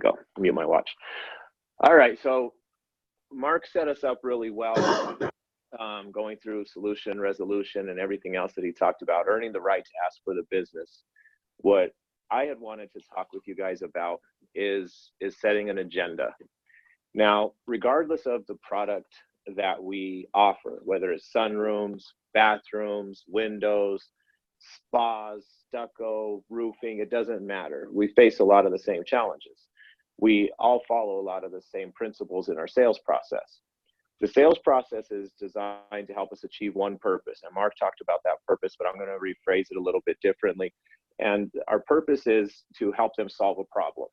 go. Mute my watch. All right, so Mark set us up really well, going through solution, resolution, and everything else that he talked about, earning the right to ask for the business. What I had wanted to talk with you guys about is setting an agenda. Now, regardless of the product that we offer, whether it's sunrooms, bathrooms, windows, spas, stucco, roofing, it doesn't matter. We face a lot of the same challenges. We all follow a lot of the same principles in our sales process. The sales process is designed to help us achieve one purpose. And Mark talked about that purpose, but I'm going to rephrase it a little bit differently. And our purpose is to help them solve a problem.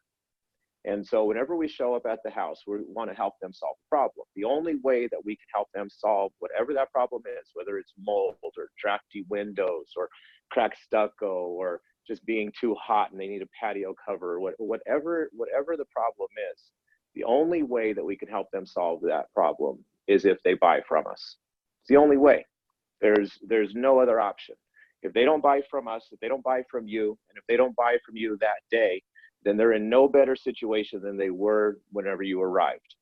And so whenever we show up at the house, we want to help them solve a problem. The only way that we can help them solve whatever that problem is, whether it's mold or drafty windows or cracked stucco or just being too hot and they need a patio cover, whatever the problem is, the only way that we can help them solve that problem is if they buy from us. It's the only way. There's no other option. If they don't buy from us, if they don't buy from you, and if they don't buy from you that day, then they're in no better situation than they were whenever you arrived.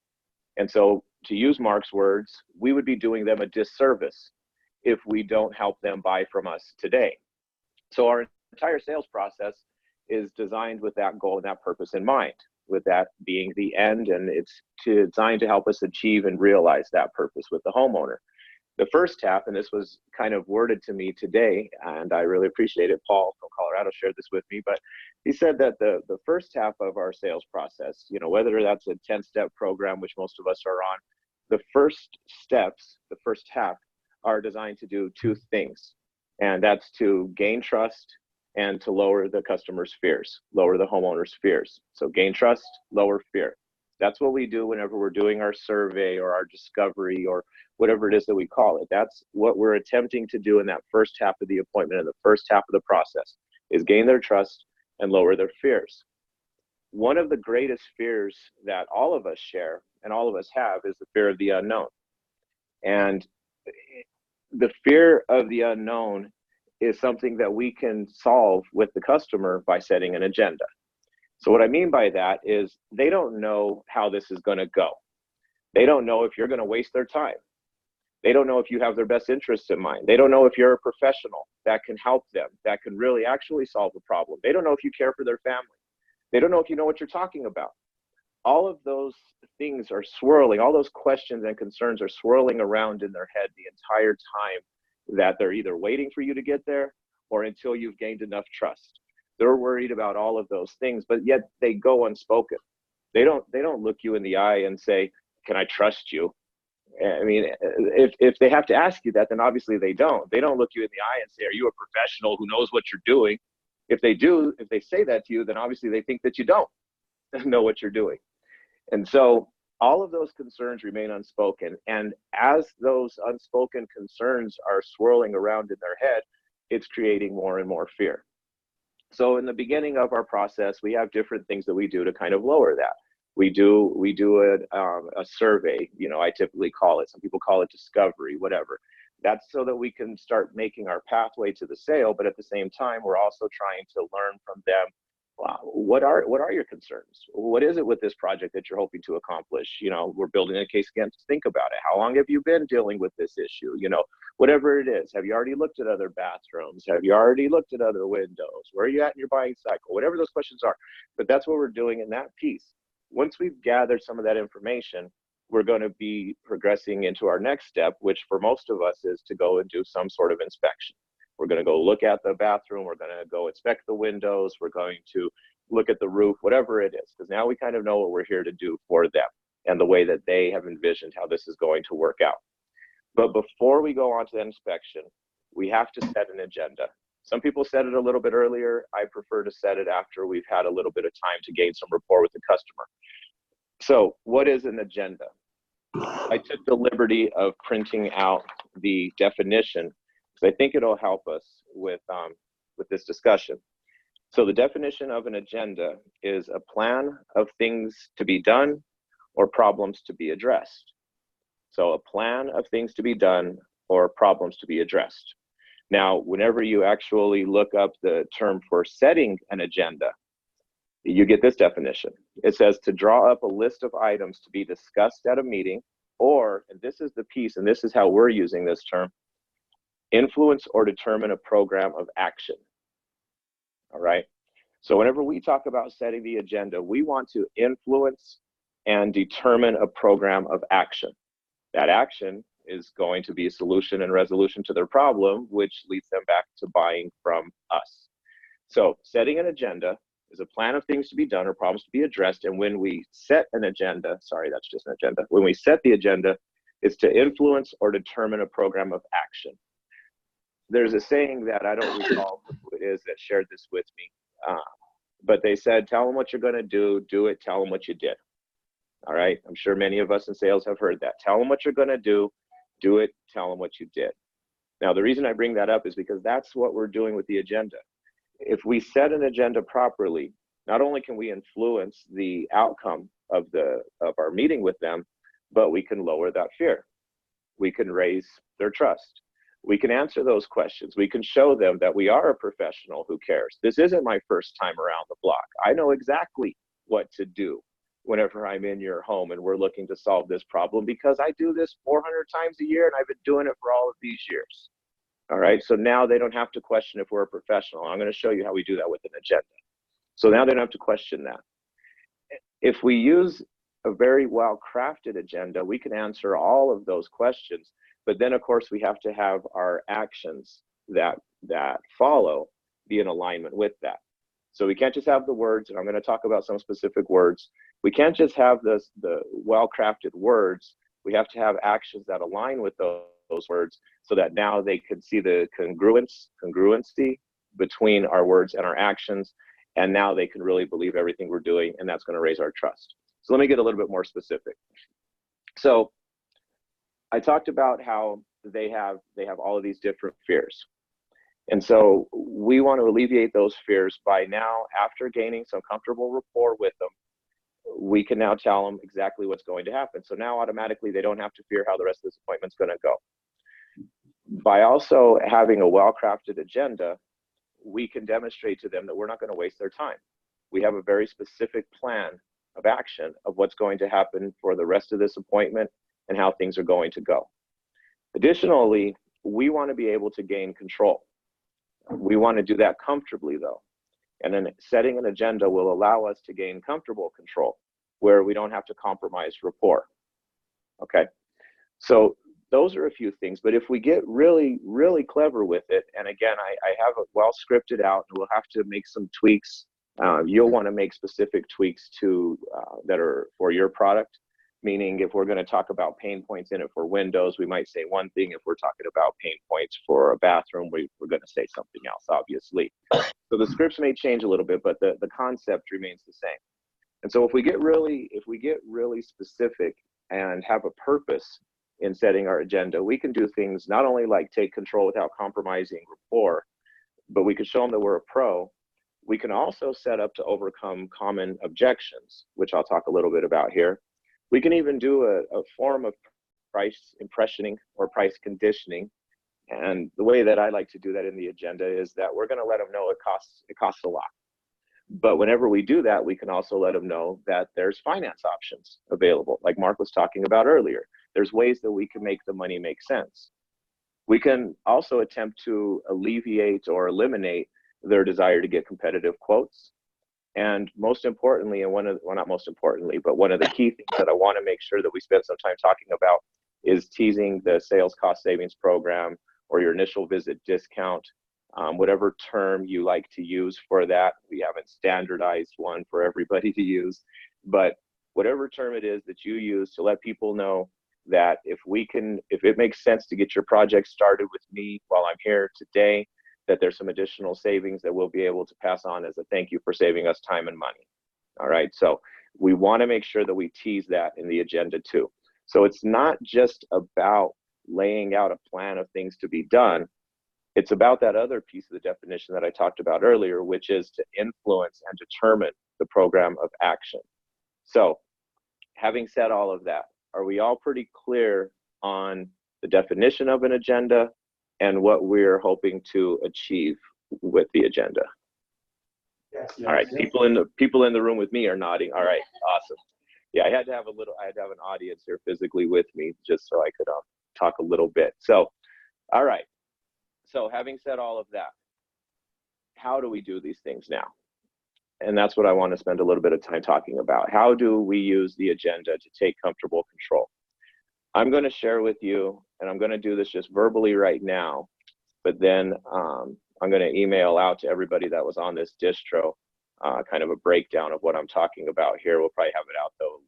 And so, to use Mark's words, we would be doing them a disservice if we don't help them buy from us today. So our entire sales process is designed with that goal and that purpose in mind, with that being the end, and it's designed to help us achieve and realize that purpose with the homeowner. The first half, and this was kind of worded to me today, and I really appreciate it, Paul from Colorado shared this with me, but he said that the first half of our sales process, whether that's a 10-step program, which most of us are on, the first steps, the first half, are designed to do two things, and that's to gain trust and to lower the customer's fears, lower the homeowner's fears. So gain trust, lower fear. That's what we do whenever we're doing our survey or our discovery or whatever it is that we call it. That's what we're attempting to do in that first half of the appointment, in the first half of the process, is gain their trust and lower their fears. One of the greatest fears that all of us share and all of us have is the fear of the unknown. And the fear of the unknown is something that we can solve with the customer by setting an agenda. So what I mean by that is they don't know how this is going to go. They don't know if you're going to waste their time. They don't know if you have their best interests in mind. They don't know if you're a professional that can help them, that can really actually solve a problem. They don't know if you care for their family. They don't know if you know what you're talking about. All of those things are swirling, all those questions and concerns are swirling around in their head the entire time that they're either waiting for you to get there or until you've gained enough trust. They're worried about all of those things, but yet they go unspoken. They don't look you in the eye and say, "Can I trust you?" I mean, if they have to ask you that, then obviously they don't. They don't look you in the eye and say, "Are you a professional who knows what you're doing?" If they do, if they say that to you, then obviously they think that you don't know what you're doing. And so all of those concerns remain unspoken. And as those unspoken concerns are swirling around in their head, it's creating more and more fear. So in the beginning of our process, we have different things that we do to kind of lower that. We do a survey, I typically call it, some people call it discovery, whatever. That's so that we can start making our pathway to the sale, but at the same time, we're also trying to learn from them. Wow, what are your concerns? What is it with this project that you're hoping to accomplish? We're building a case against, think about it. How long have you been dealing with this issue? Whatever it is. Have you already looked at other bathrooms? Have you already looked at other windows? Where are you at in your buying cycle? Whatever those questions are. But that's what we're doing in that piece. Once we've gathered some of that information, we're going to be progressing into our next step, which for most of us is to go and do some sort of inspection. We're going to go look at the bathroom. We're going to go inspect the windows. We're going to look at the roof, whatever it is, because now we kind of know what we're here to do for them and the way that they have envisioned how this is going to work out. But before we go on to the inspection, we have to set an agenda. Some people said it a little bit earlier. I prefer to set it after we've had a little bit of time to gain some rapport with the customer. So what is an agenda? I took the liberty of printing out the definition because I think it'll help us with this discussion. So the definition of an agenda is a plan of things to be done or problems to be addressed. So a plan of things to be done or problems to be addressed. Now, whenever you actually look up the term for setting an agenda, you get this definition. It says to draw up a list of items to be discussed at a meeting, or, and this is the piece, and this is how we're using this term, influence or determine a program of action. All right. So whenever we talk about setting the agenda, we want to influence and determine a program of action. That action is going to be a solution and resolution to their problem, which leads them back to buying from us. So setting an agenda is a plan of things to be done or problems to be addressed. And when we set an agenda, sorry, that's just an agenda. When we set the agenda, it's to influence or determine a program of action. There's a saying that I don't recall who it is that shared this with me, but they said, tell them what you're going to do it, tell them what you did. All right. I'm sure many of us in sales have heard that. Tell them what you're going to do it, tell them what you did. Now, the reason I bring that up is because that's what we're doing with the agenda. If we set an agenda properly, not only can we influence the outcome of our meeting with them, but we can lower that fear. We can raise their trust. We can answer those questions. We can show them that we are a professional who cares. This isn't my first time around the block. I know exactly what to do whenever I'm in your home and we're looking to solve this problem, because I do this 400 times a year and I've been doing it for all of these years. All right, so now they don't have to question if we're a professional. I'm going to show you how we do that with an agenda. So now they don't have to question that. If we use a very well-crafted agenda, we can answer all of those questions. But then, of course, we have to have our actions that follow be in alignment with that. So we can't just have the words, and I'm going to talk about some specific words. We can't just have the well-crafted words. We have to have actions that align with those words, so that now they can see the congruency between our words and our actions, and now they can really believe everything we're doing, and that's going to raise our trust. So let me get a little bit more specific. So I talked about how they have all of these different fears. And so we want to alleviate those fears by now, after gaining some comfortable rapport with them, we can now tell them exactly what's going to happen. So now automatically they don't have to fear how the rest of this appointment's going to go. By also having a well-crafted agenda, we can demonstrate to them that we're not going to waste their time. We have a very specific plan of action of what's going to happen for the rest of this appointment and how things are going to go. Additionally, we want to be able to gain control. We want to do that comfortably, though. And then setting an agenda will allow us to gain comfortable control where we don't have to compromise rapport. Okay, so those are a few things, but if we get really, really clever with it, and again, I have it well scripted out, and we'll have to make some tweaks. You'll want to make specific tweaks to that are for your product. Meaning, if we're going to talk about pain points in it for windows, we might say one thing. If we're talking about pain points for a bathroom, we're going to say something else, obviously. So the scripts may change a little bit, but the concept remains the same. And so if we get really specific and have a purpose in setting our agenda, we can do things not only like take control without compromising rapport, but we can show them that we're a pro. We can also set up to overcome common objections, which I'll talk a little bit about here. We can even do a form of price impressioning or price conditioning. And the way that I like to do that in the agenda is that we're going to let them know it costs a lot. But whenever we do that, we can also let them know that there's finance options available. Like Mark was talking about earlier, there's ways that we can make the money make sense. We can also attempt to alleviate or eliminate their desire to get competitive quotes. And most importantly, and not most importantly, but one of the key things that I want to make sure that we spend some time talking about is teasing the sales cost savings program or your initial visit discount, whatever term you like to use for that. We haven't standardized one for everybody to use, but whatever term it is that you use to let people know that if it makes sense to get your project started with me while I'm here today, that there's some additional savings that we'll be able to pass on as a thank you for saving us time and money. All right, so we want to make sure that we tease that in the agenda too. So it's not just about laying out a plan of things to be done. It's about that other piece of the definition that I talked about earlier, which is to influence and determine the program of action. So having said all of that, are we all pretty clear on the definition of an agenda and what we're hoping to achieve with the agenda? All right, people in the room with me are nodding. All right, awesome. Yeah, I had to have an audience here physically with me just so I could talk a little bit. So, all right. So having said all of that, how do we do these things now? And that's what I want to spend a little bit of time talking about. How do we use the agenda to take comfortable control? I'm going to share with you, and I'm going to do this just verbally right now, but then I'm going to email out to everybody that was on this distro kind of a breakdown of what I'm talking about here. We'll probably have it out though,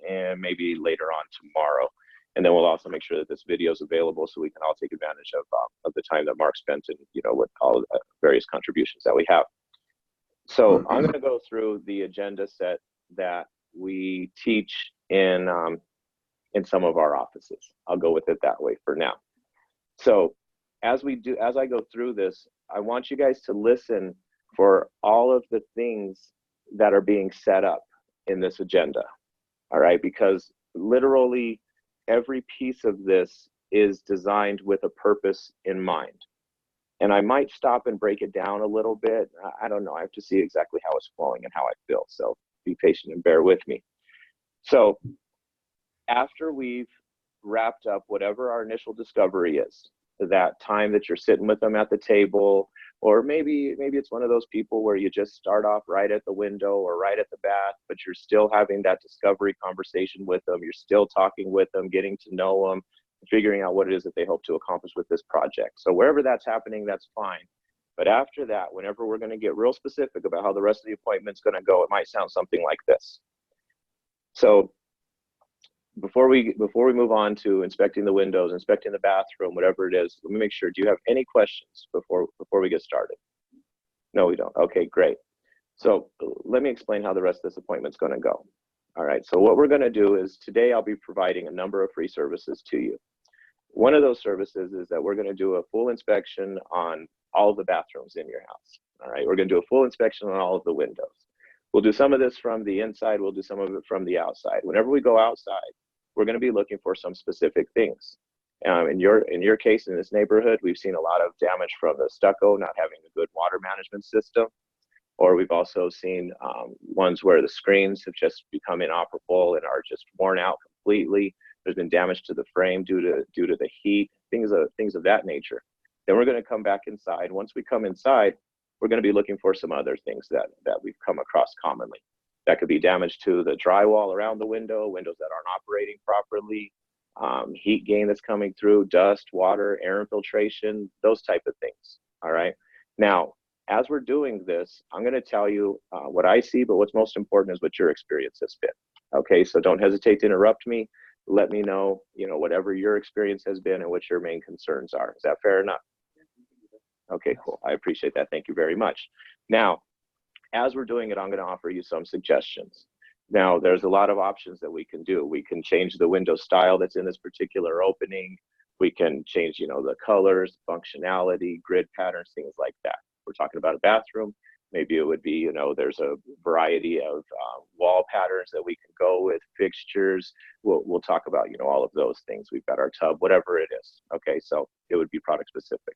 and maybe later on tomorrow. And then we'll also make sure that this video is available so we can all take advantage of the time that Mark spent and, you know, with all the various contributions that we have. So I'm going to go through the agenda set that we teach in some of our offices. I'll go with it that way for now. So as I go through this, I want you guys to listen for all of the things that are being set up in this agenda. All right, because literally every piece of this is designed with a purpose in mind. And I might stop and break it down a little bit. I don't know. I have to see exactly how it's flowing and how I feel. So be patient and bear with me. So after we've wrapped up whatever our initial discovery is, that time that you're sitting with them at the table, or maybe it's one of those people where you just start off right at the window or right at the bath, but you're still having that discovery conversation with them. You're still talking with them, getting to know them, figuring out what it is that they hope to accomplish with this project. So wherever that's happening, that's fine. But after that, whenever we're going to get real specific about how the rest of the appointment's going to go, it might sound something like this. So before we move on to inspecting the windows, inspecting the bathroom, whatever it is, let me make sure, do you have any questions before we get started? No, we don't. Okay, great. So let me explain how the rest of this appointment's going to go. All right, so what we're going to do is today I'll be providing a number of free services to you. One of those services is that we're going to do a full inspection on all of the bathrooms in your house. All right, we're going to do a full inspection on all of the windows. We'll do some of this from the inside, we'll do some of it from the outside. Whenever we go outside, we're going to be looking for some specific things. In your case, in this neighborhood, we've seen a lot of damage from the stucco, not having a good water management system. Or we've also seen ones where the screens have just become inoperable and are just worn out completely. There's been damage to the frame due to the heat, things of that nature. Then we're going to come back inside. Once we come inside, we're going to be looking for some other things that we've come across commonly. That could be damage to the drywall around the windows that aren't operating properly, heat gain that's coming through, dust, water, air infiltration, those type of things. All right. Now, as we're doing this, I'm going to tell you what I see, but what's most important is what your experience has been. Okay, so don't hesitate to interrupt me. Let me know, whatever your experience has been and what your main concerns are. Is that fair enough? Okay, cool. I appreciate that. Thank you very much. Now, as we're doing it, I'm going to offer you some suggestions. Now, there's a lot of options that we can do. We can change the window style that's in this particular opening. We can change, the colors, functionality, grid patterns, things like that. We're talking about a bathroom. Maybe it would be, there's a variety of wall patterns that we can go with, fixtures. We'll talk about, all of those things. We've got our tub, whatever it is. Okay, so it would be product specific.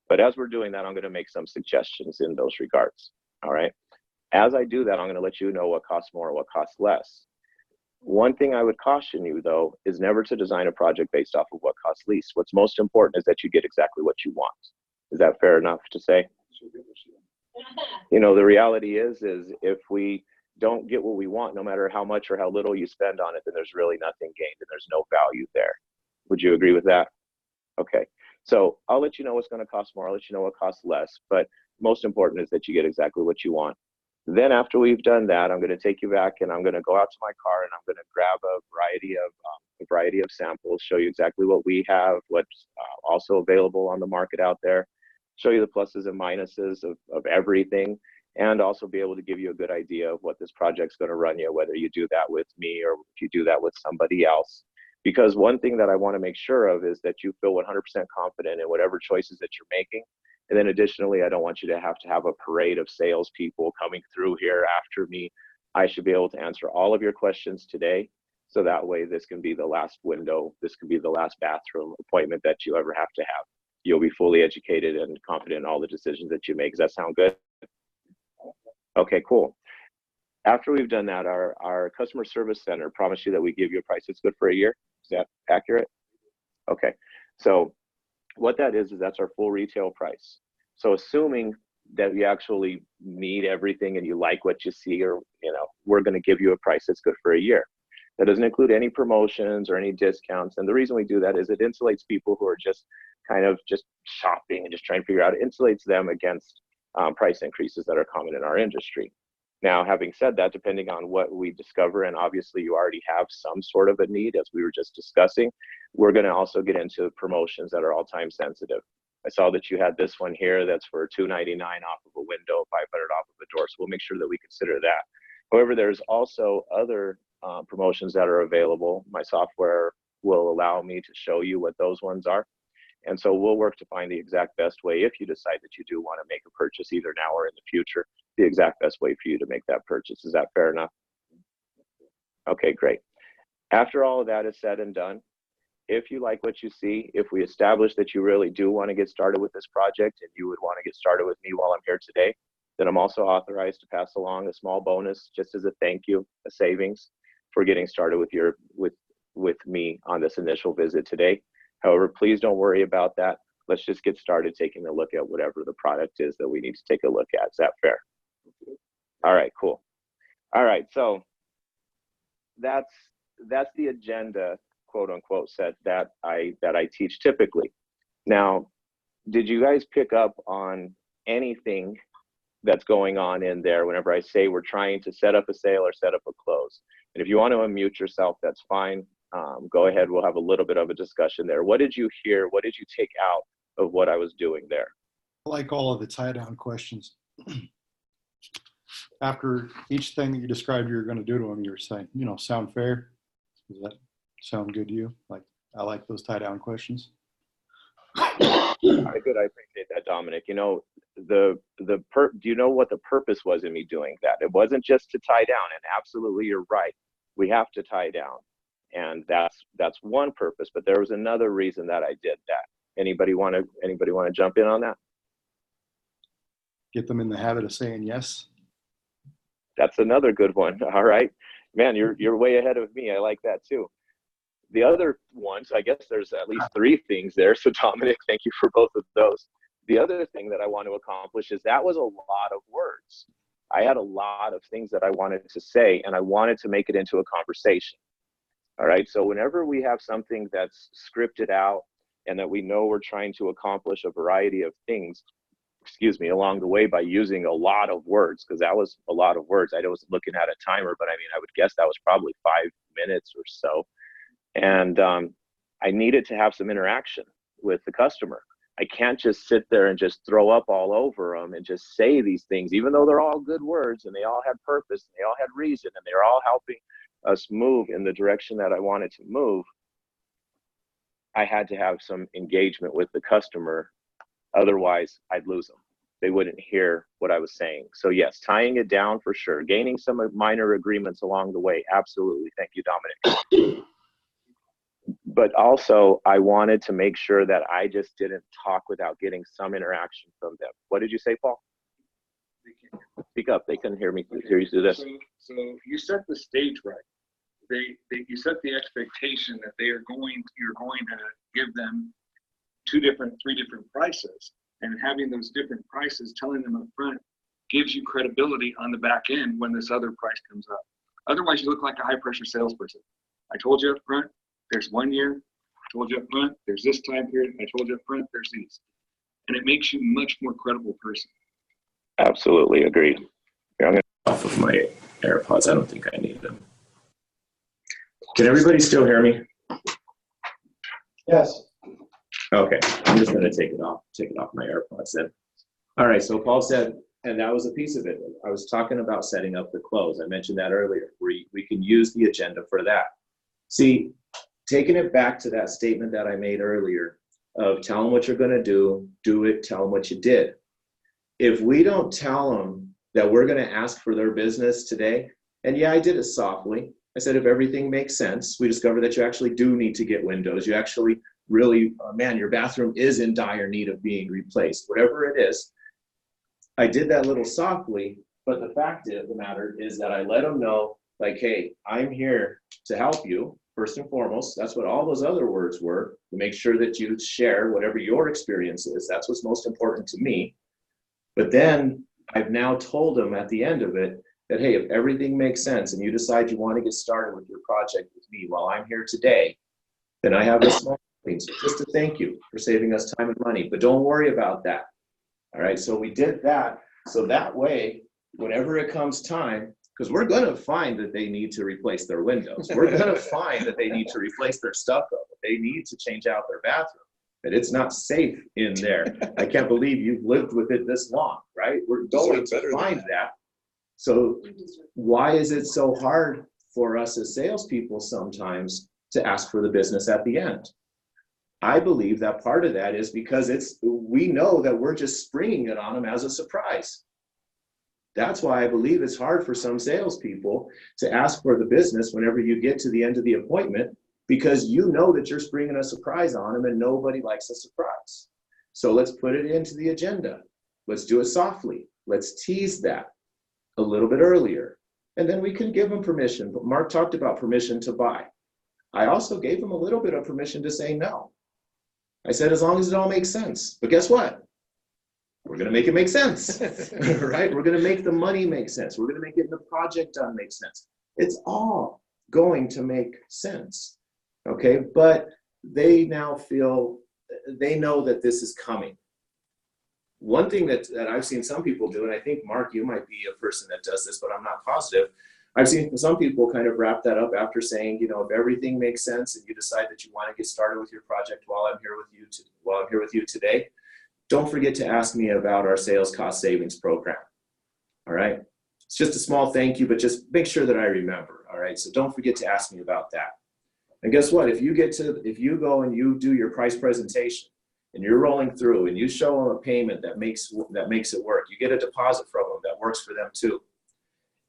But as we're doing that, I'm going to make some suggestions in those regards. All right. As I do that, I'm going to let you know what costs more, what costs less. One thing I would caution you, though, is never to design a project based off of what costs least. What's most important is that you get exactly what you want. Is that fair enough to say? The reality is if we don't get what we want, no matter how much or how little you spend on it, then there's really nothing gained and there's no value there. Would you agree with that? Okay. So I'll let you know what's going to cost more. I'll let you know what costs less. But most important is that you get exactly what you want. Then after we've done that, I'm going to take you back and I'm going to go out to my car and I'm going to grab a variety of samples, show you exactly what we have, what's also available on the market out there, show you the pluses and minuses of everything, and also be able to give you a good idea of what this project's going to run you, whether you do that with me or if you do that with somebody else. Because one thing that I want to make sure of is that you feel 100% confident in whatever choices that you're making. And then additionally, I don't want you to have a parade of salespeople coming through here after me. I should be able to answer all of your questions today. So that way, this can be the last window. This can be the last bathroom appointment that you ever have to have. You'll be fully educated and confident in all the decisions that you make. Does that sound good? Okay, cool. After we've done that, our customer service center promised you that we give you a price that's good for a year. Is that accurate? Okay. So what that is that's our full retail price. So assuming that you actually need everything and you like what you see, or we're going to give you a price that's good for a year. That doesn't include any promotions or any discounts. And the reason we do that is it insulates people who are just kind of just shopping and just trying to figure out, it insulates them against price increases that are common in our industry. Now, having said that, depending on what we discover, and obviously you already have some sort of a need, as we were just discussing, we're going to also get into promotions that are all time sensitive. I saw that you had this one here that's for $299 off of a window, $500 off of a door. So we'll make sure that we consider that. However, there's also other promotions that are available. My software will allow me to show you what those ones are. And so we'll work to find the exact best way, if you decide that you do want to make a purchase either now or in the future, the exact best way for you to make that purchase. Is that fair enough? Okay, great. After all of that is said and done, if you like what you see, if we establish that you really do want to get started with this project and you would want to get started with me while I'm here today, then I'm also authorized to pass along a small bonus just as a thank you, a savings for getting started with me on this initial visit today. However, please don't worry about that. Let's just get started taking a look at whatever the product is that we need to take a look at. Is that fair? All right, cool. All right, so that's the agenda, quote unquote, set that I teach typically. Now, did you guys pick up on anything that's going on in there whenever I say we're trying to set up a sale or set up a close? And if you want to unmute yourself, that's fine. Go ahead, we'll have a little bit of a discussion there. What did you hear? What did you take out of what I was doing there? I like all of the tie-down questions. After each thing that you described you were going to do to them, you were saying, sound fair? Does that sound good to you? Like, I like those tie-down questions. All right, good. I appreciate that, Dominic. Do you know what the purpose was in me doing that? It wasn't just to tie down, and absolutely you're right. We have to tie down. And that's one purpose, but there was another reason that I did that. Anybody want to jump in on that? Get them in the habit of saying yes. That's another good one. All right, man, you're way ahead of me. I like that too. The other ones, I guess there's at least 3 things there. So Dominic, thank you for both of those. The other thing that I want to accomplish is that was a lot of words. I had a lot of things that I wanted to say, and I wanted to make it into a conversation. All right, so whenever we have something that's scripted out and that we know we're trying to accomplish a variety of things, along the way by using a lot of words, because that was a lot of words. I was looking at a timer, but I mean, I would guess that was probably 5 minutes or so. And I needed to have some interaction with the customer. I can't just sit there and just throw up all over them and just say these things, even though they're all good words and they all had purpose and they all had reason and they're all helping us move in the direction that I wanted to move. I had to have some engagement with the customer. Otherwise, I'd lose them. They wouldn't hear what I was saying. So yes, tying it down for sure. Gaining some minor agreements along the way. Absolutely. Thank you, Dominic. But also, I wanted to make sure that I just didn't talk without getting some interaction from them. What did you say, Paul? Speak up. They couldn't hear me. Okay. Hear you do this. So you set the stage right. You set the expectation that you're going to give them 3 different prices, and having those different prices, telling them up front, gives you credibility on the back end when this other price comes up. Otherwise, you look like a high pressure salesperson. I told you up front, there's 1 year. I told you up front, there's this time period. I told you up front, there's these. And it makes you a much more credible person. Absolutely agreed. Here, I'm going to off of my AirPods. I don't think I need them. Can everybody still hear me? Yes. Okay, I'm just going to take it off my AirPods then. All right, so Paul said, and that was a piece of it. I was talking about setting up the close. I mentioned that earlier. We can use the agenda for that. See, taking it back to that statement that I made earlier of tell them what you're going to do it, tell them what you did. If we don't tell them that we're going to ask for their business today, and yeah, I did it softly. I said, if everything makes sense, we discover that you actually do need to get windows. You actually really, man, your bathroom is in dire need of being replaced. Whatever it is, I did that a little softly, But the fact of the matter is that I let them know, like, hey, I'm here to help you, first and foremost. That's what all those other words were, to make sure that you share whatever your experience is. That's what's most important to me. But then I've now told them at the end of it that, hey, if everything makes sense and you decide you want to get started with your project with me while I'm here today, then I have a small thing just to thank you for saving us time and money. But don't worry about that. All right, so we did that. So that way, whenever it comes time, because we're going to find that they need to replace their windows. We're going to find that they need to replace their stucco. They need to change out their bathroom. That it's not safe in there. I can't believe you've lived with it this long, right? We're going to find that. So why is it so hard for us as salespeople sometimes to ask for the business at the end? I believe that part of that is because we know that we're just springing it on them as a surprise. That's why I believe it's hard for some salespeople to ask for the business whenever you get to the end of the appointment, because you know that you're springing a surprise on them and nobody likes a surprise. So let's put it into the agenda. Let's do it softly. Let's tease that a little bit earlier. And then we can give them permission. But Mark talked about permission to buy. I also gave him a little bit of permission to say no. I said, as long as it all makes sense. But guess what? We're going to make it make sense, right? We're going to make the money make sense. We're going to make getting the project done make sense. It's all going to make sense, okay? But they now feel, they know that this is coming. One thing that I've seen some people do, and I think, Mark, you might be a person that does this, but I'm not positive. I've seen some people kind of wrap that up after saying, you know, if everything makes sense and you decide that you want to get started with your project while I'm here with you today, don't forget to ask me about our sales cost savings program. All right. It's just a small thank you, but just make sure that I remember. All right. So don't forget to ask me about that. And guess what? If you go and you do your price presentation and you're rolling through and you show them a payment that makes it work, you get a deposit from them that works for them too.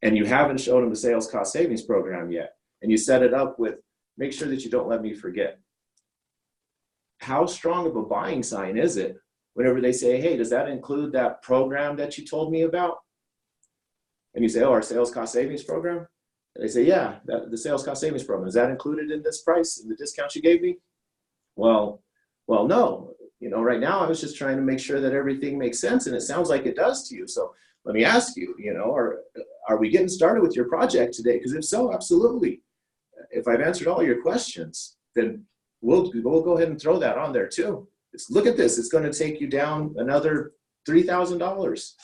And you haven't shown them the sales cost savings program yet, and you set it up with, make sure that you don't let me forget. How strong of a buying sign is it whenever they say, hey, does that include that program that you told me about? And you say, oh, our sales cost savings program? And they say, yeah, the sales cost savings program, is that included in this price, in the discount you gave me? Well, no. You know, right now I was just trying to make sure that everything makes sense, and it sounds like it does to you. So let me ask you, you know, are we getting started with your project today? Because if so, absolutely. If I've answered all your questions, then we'll go ahead and throw that on there too. Look at this. It's going to take you down another $3,000. It's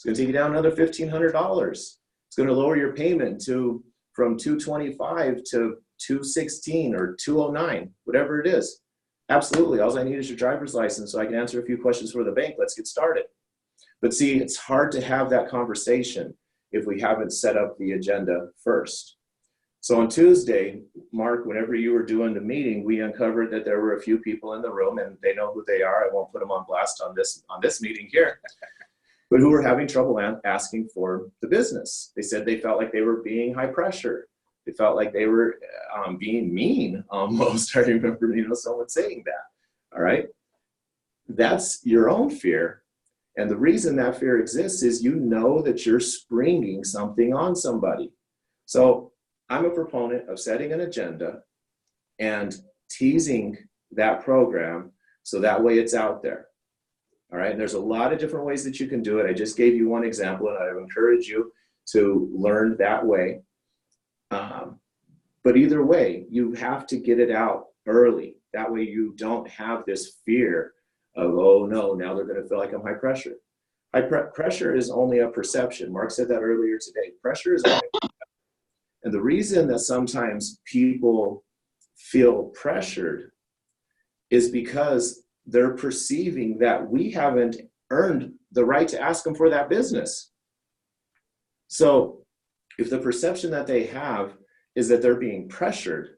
going to take you down another $1,500. It's going to lower your payment from $225 to $216 or $209, whatever it is. Absolutely. All I need is your driver's license so I can answer a few questions for the bank. Let's get started. But see, it's hard to have that conversation if we haven't set up the agenda first. So on Tuesday, Mark, whenever you were doing the meeting, we uncovered that there were a few people in the room, and they know who they are. I won't put them on blast on this meeting here, but who were having trouble asking for the business. They said they felt like they were being high pressure. They felt like they were being mean almost. I remember, you know, someone saying that. All right, that's your own fear. And the reason that fear exists is you know that you're springing something on somebody. So I'm a proponent of setting an agenda and teasing that program so that way it's out there. All right, and there's a lot of different ways that you can do it. I just gave you one example, and I would encourage you to learn that way. But either way, you have to get it out early. That way you don't have this fear of, oh no, now they're going to feel like I'm high pressure. Pressure is only a perception. Mark said that earlier today. Pressure is only a perception. And the reason that sometimes people feel pressured is because they're perceiving that we haven't earned the right to ask them for that business. So if the perception that they have is that they're being pressured,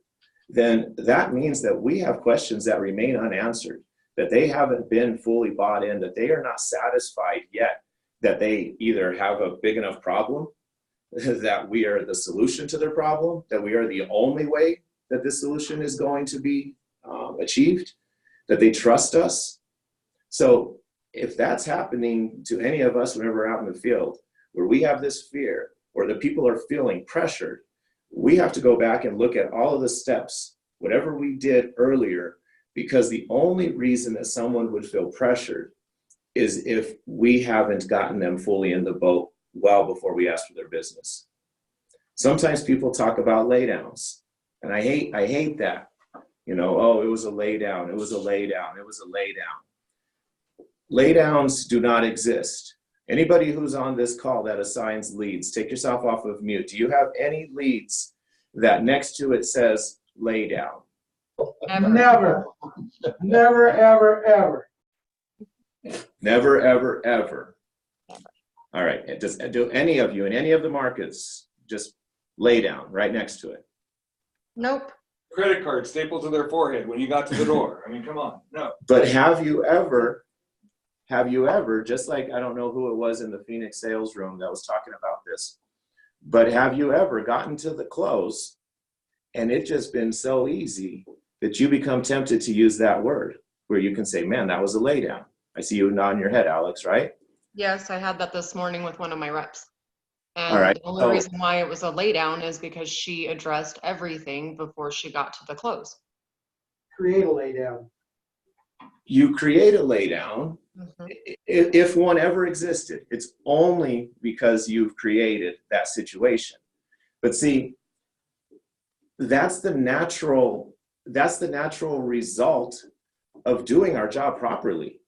then that means that we have questions that remain unanswered, that they haven't been fully bought in, that they are not satisfied yet, that they either have a big enough problem, that we are the solution to their problem, that we are the only way that this solution is going to be achieved, that they trust us. So if that's happening to any of us whenever we're out in the field, where we have this fear or the people are feeling pressured, we have to go back and look at all of the steps, whatever we did earlier, because the only reason that someone would feel pressured is if we haven't gotten them fully in the boat well before we ask for their business. Sometimes people talk about laydowns, and I hate that. You know, oh, it was a laydown, it was a laydown, it was a laydown. Laydowns do not exist. Anybody who's on this call that assigns leads, take yourself off of mute. Do you have any leads that next to it says lay down? Never, never, ever, ever. Never, ever, ever. All right. Do any of you in any of the markets just lay down right next to it? Nope. Credit card stapled to their forehead when you got to the door. I mean, come on, no. But have you ever, just like, I don't know who it was in the Phoenix sales room that was talking about this, but have you ever gotten to the close and it just been so easy that you become tempted to use that word where you can say, man, that was a lay down. I see you nodding your head, Alex, right? Yes, I had that this morning with one of my reps. And All right. the only reason why it was a lay down is because she addressed everything before she got to the close. Create a lay down. You create a lay down. Mhm. If one ever existed, it's only because you've created that situation. But see, that's the natural result of doing our job properly.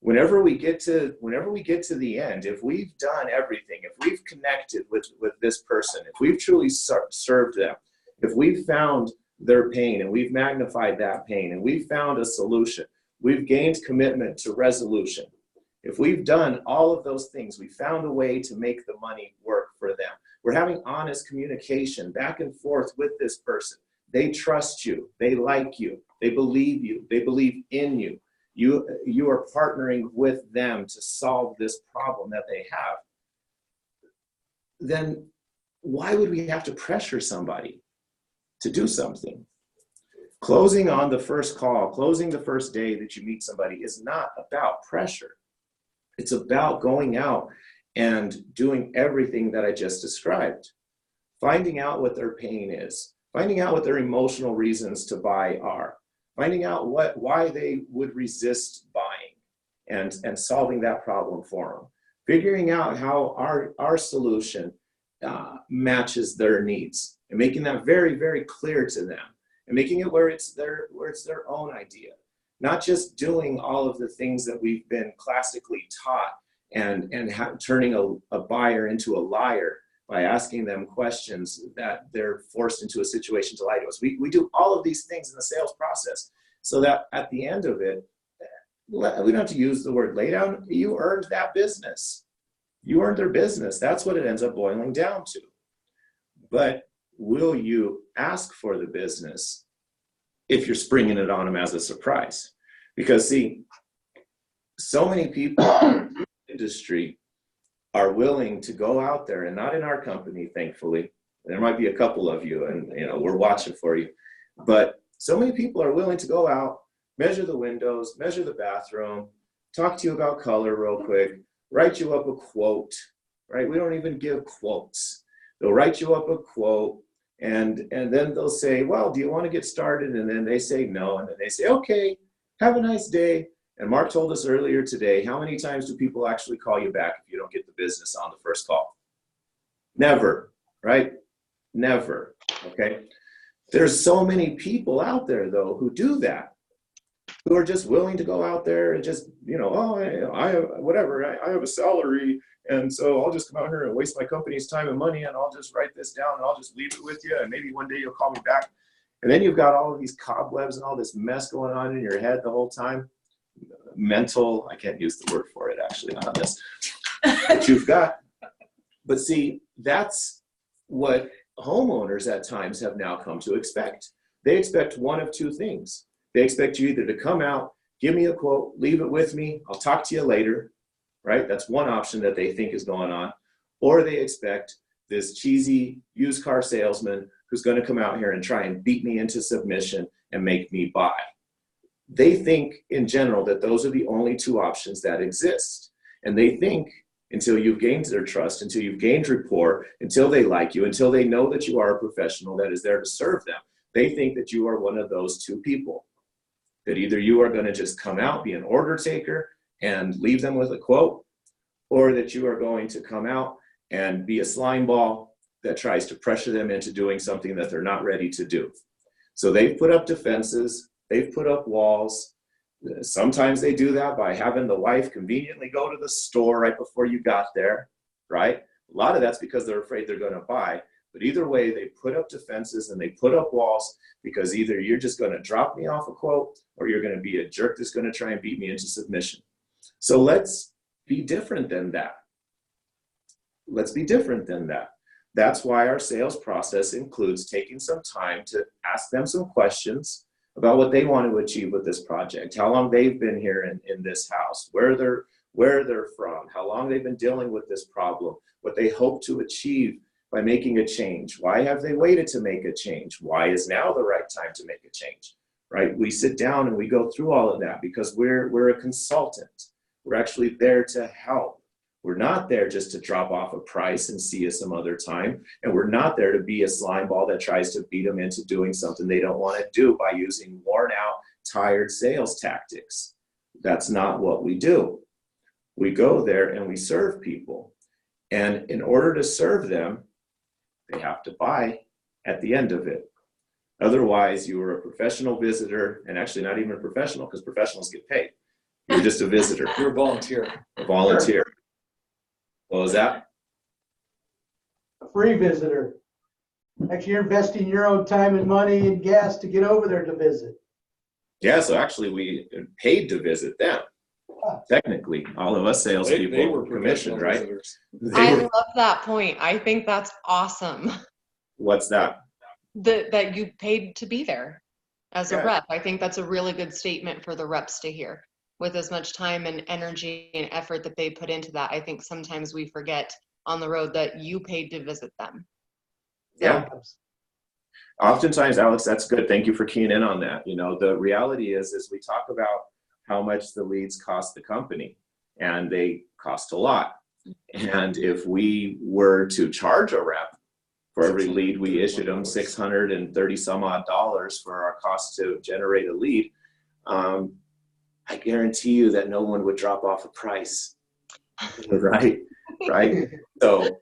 Whenever we get to the end, if we've done everything, if we've connected with this person, if we've truly served them, if we've found their pain and we've magnified that pain and we've found a solution, we've gained commitment to resolution. If we've done all of those things, we found a way to make the money work for them. We're having honest communication back and forth with this person. They trust you. They like you. They believe you. They believe in you. You are partnering with them to solve this problem that they have. Then why would we have to pressure somebody to do something? Closing on the first call, closing the first day that you meet somebody is not about pressure. It's about going out and doing everything that I just described. Finding out what their pain is, finding out what their emotional reasons to buy are, finding out why they would resist buying and solving that problem for them, figuring out how our solution matches their needs and making that very, very clear to them and making it where it's their own idea, not just doing all of the things that we've been classically taught and turning a buyer into a liar by asking them questions that they're forced into a situation to lie to us. We do all of these things in the sales process so that at the end of it, we don't have to use the word lay down. You earned that business. You earned their business. That's what it ends up boiling down to. But will you ask for the business if you're springing it on them as a surprise? Because see, so many people in the industry are willing to go out there, and not in our company, thankfully. There might be a couple of you, and we're watching for you. But so many people are willing to go out, measure the windows, measure the bathroom, talk to you about color real quick, write you up a quote, right? We don't even give quotes. They'll write you up a quote, and then they'll say, well, do you want to get started? And then they say no, and then they say, okay, have a nice day. And Mark told us earlier today, how many times do people actually call you back if you don't get the business on the first call? Never, right? Never, okay? There's so many people out there, though, who do that, who are just willing to go out there and just, I have a salary, and so I'll just come out here and waste my company's time and money, and I'll just write this down, and I'll just leave it with you, and maybe one day you'll call me back. And then you've got all of these cobwebs and all this mess going on in your head the whole time. Mental, I can't use the word for it actually on this, but you've got, but see, that's what homeowners at times have now come to expect. They expect one of two things. They expect you either to come out, give me a quote, leave it with me, I'll talk to you later, right? That's one option that they think is going on. Or they expect this cheesy used car salesman who's going to come out here and try and beat me into submission and make me buy. They think in general that those are the only two options that exist. And they think until you've gained their trust, until you've gained rapport, until they like you, until they know that you are a professional that is there to serve them. They think that you are one of those two people, that either you are going to just come out, be an order taker, and leave them with a quote, or that you are going to come out and be a slime ball that tries to pressure them into doing something that they're not ready to do. So they've put up defenses, they've put up walls. Sometimes they do that by having the wife conveniently go to the store right before you got there, right? A lot of that's because they're afraid they're going to buy. But either way, they put up defenses and they put up walls because either you're just going to drop me off a quote or you're going to be a jerk that's going to try and beat me into submission. So let's be different than that. Let's be different than that. That's why our sales process includes taking some time to ask them some questions about what they want to achieve with this project, how long they've been here in this house, where they're from, how long they've been dealing with this problem, what they hope to achieve by making a change. Why have they waited to make a change? Why is now the right time to make a change, right? We sit down and we go through all of that because we're a consultant. We're actually there to help. We're not there just to drop off a price and see you some other time. And we're not there to be a slime ball that tries to beat them into doing something they don't want to do by using worn out, tired sales tactics. That's not what we do. We go there and we serve people. And in order to serve them, they have to buy at the end of it. Otherwise, you are a professional visitor, and actually not even a professional because professionals get paid. You're just a visitor. You're a volunteer. A volunteer. What was that? A free visitor. Actually, you're investing your own time and money and gas to get over there to visit. Yeah, so actually we paid to visit them. Technically, all of us salespeople They were commissioned, right? visitors. I love that point. I think that's awesome. What's that? That you paid to be there as a Yeah. rep. I think that's a really good statement for the reps to hear. With as much time and energy and effort that they put into that, I think sometimes we forget on the road that you paid to visit them. Yeah. Oftentimes, Alex, that's good. Thank you for keying in on that. You know, the reality is we talk about how much the leads cost the company, and they cost a lot. And if we were to charge a rep for every lead we issued them, $630 some odd for our cost to generate a lead, I guarantee you that no one would drop off a price, right? Right. So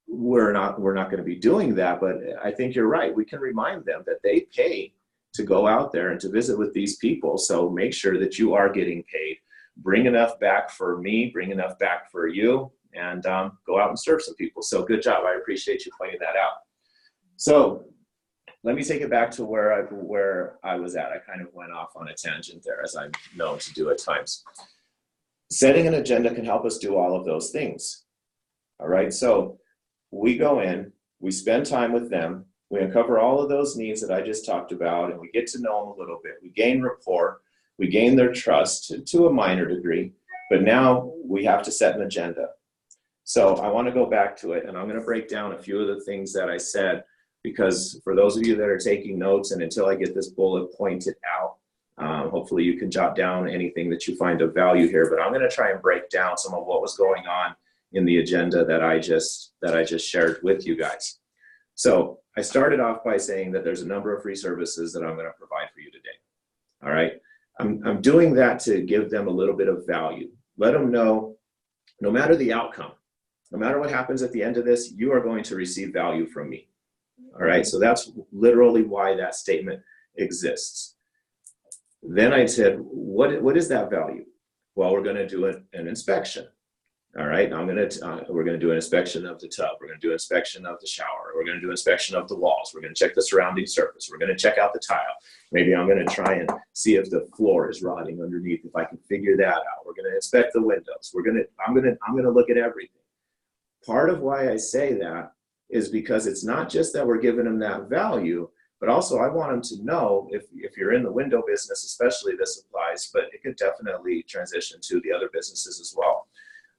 we're not going to be doing that, but I think you're right. We can remind them that they pay to go out there and to visit with these people. So make sure that you are getting paid. Bring enough back for me, bring enough back for you, and go out and serve some people. So good job. I appreciate you pointing that out. So let me take it back to where I was at. I kind of went off on a tangent there, as I'm known to do at times. Setting an agenda can help us do all of those things. All right, so we go in, we spend time with them, we uncover all of those needs that I just talked about, and we get to know them a little bit. We gain rapport, we gain their trust to a minor degree, but now we have to set an agenda. So I want to go back to it, and I'm going to break down a few of the things that I said, because for those of you that are taking notes, and until I get this bullet pointed out, hopefully you can jot down anything that you find of value here, but I'm going to try and break down some of what was going on in the agenda that I just shared with you guys. So I started off by saying that there's a number of free services that I'm going to provide for you today. All right. I'm doing that to give them a little bit of value. Let them know, no matter the outcome, no matter what happens at the end of this, you are going to receive value from me. All right. So that's literally why that statement exists. Then I said, what is that value? Well, we're going to do an inspection. All right, we're going to do an inspection of the tub. We're going to do an inspection of the shower. We're going to do an inspection of the walls. We're going to check the surrounding surface. We're going to check out the tile. Maybe I'm going to try and see if the floor is rotting underneath, if I can figure that out. We're going to inspect the windows. I'm going to look at everything. Part of why I say that is because it's not just that we're giving them that value, but also I want them to know, if you're in the window business, especially this applies, but it could definitely transition to the other businesses as well.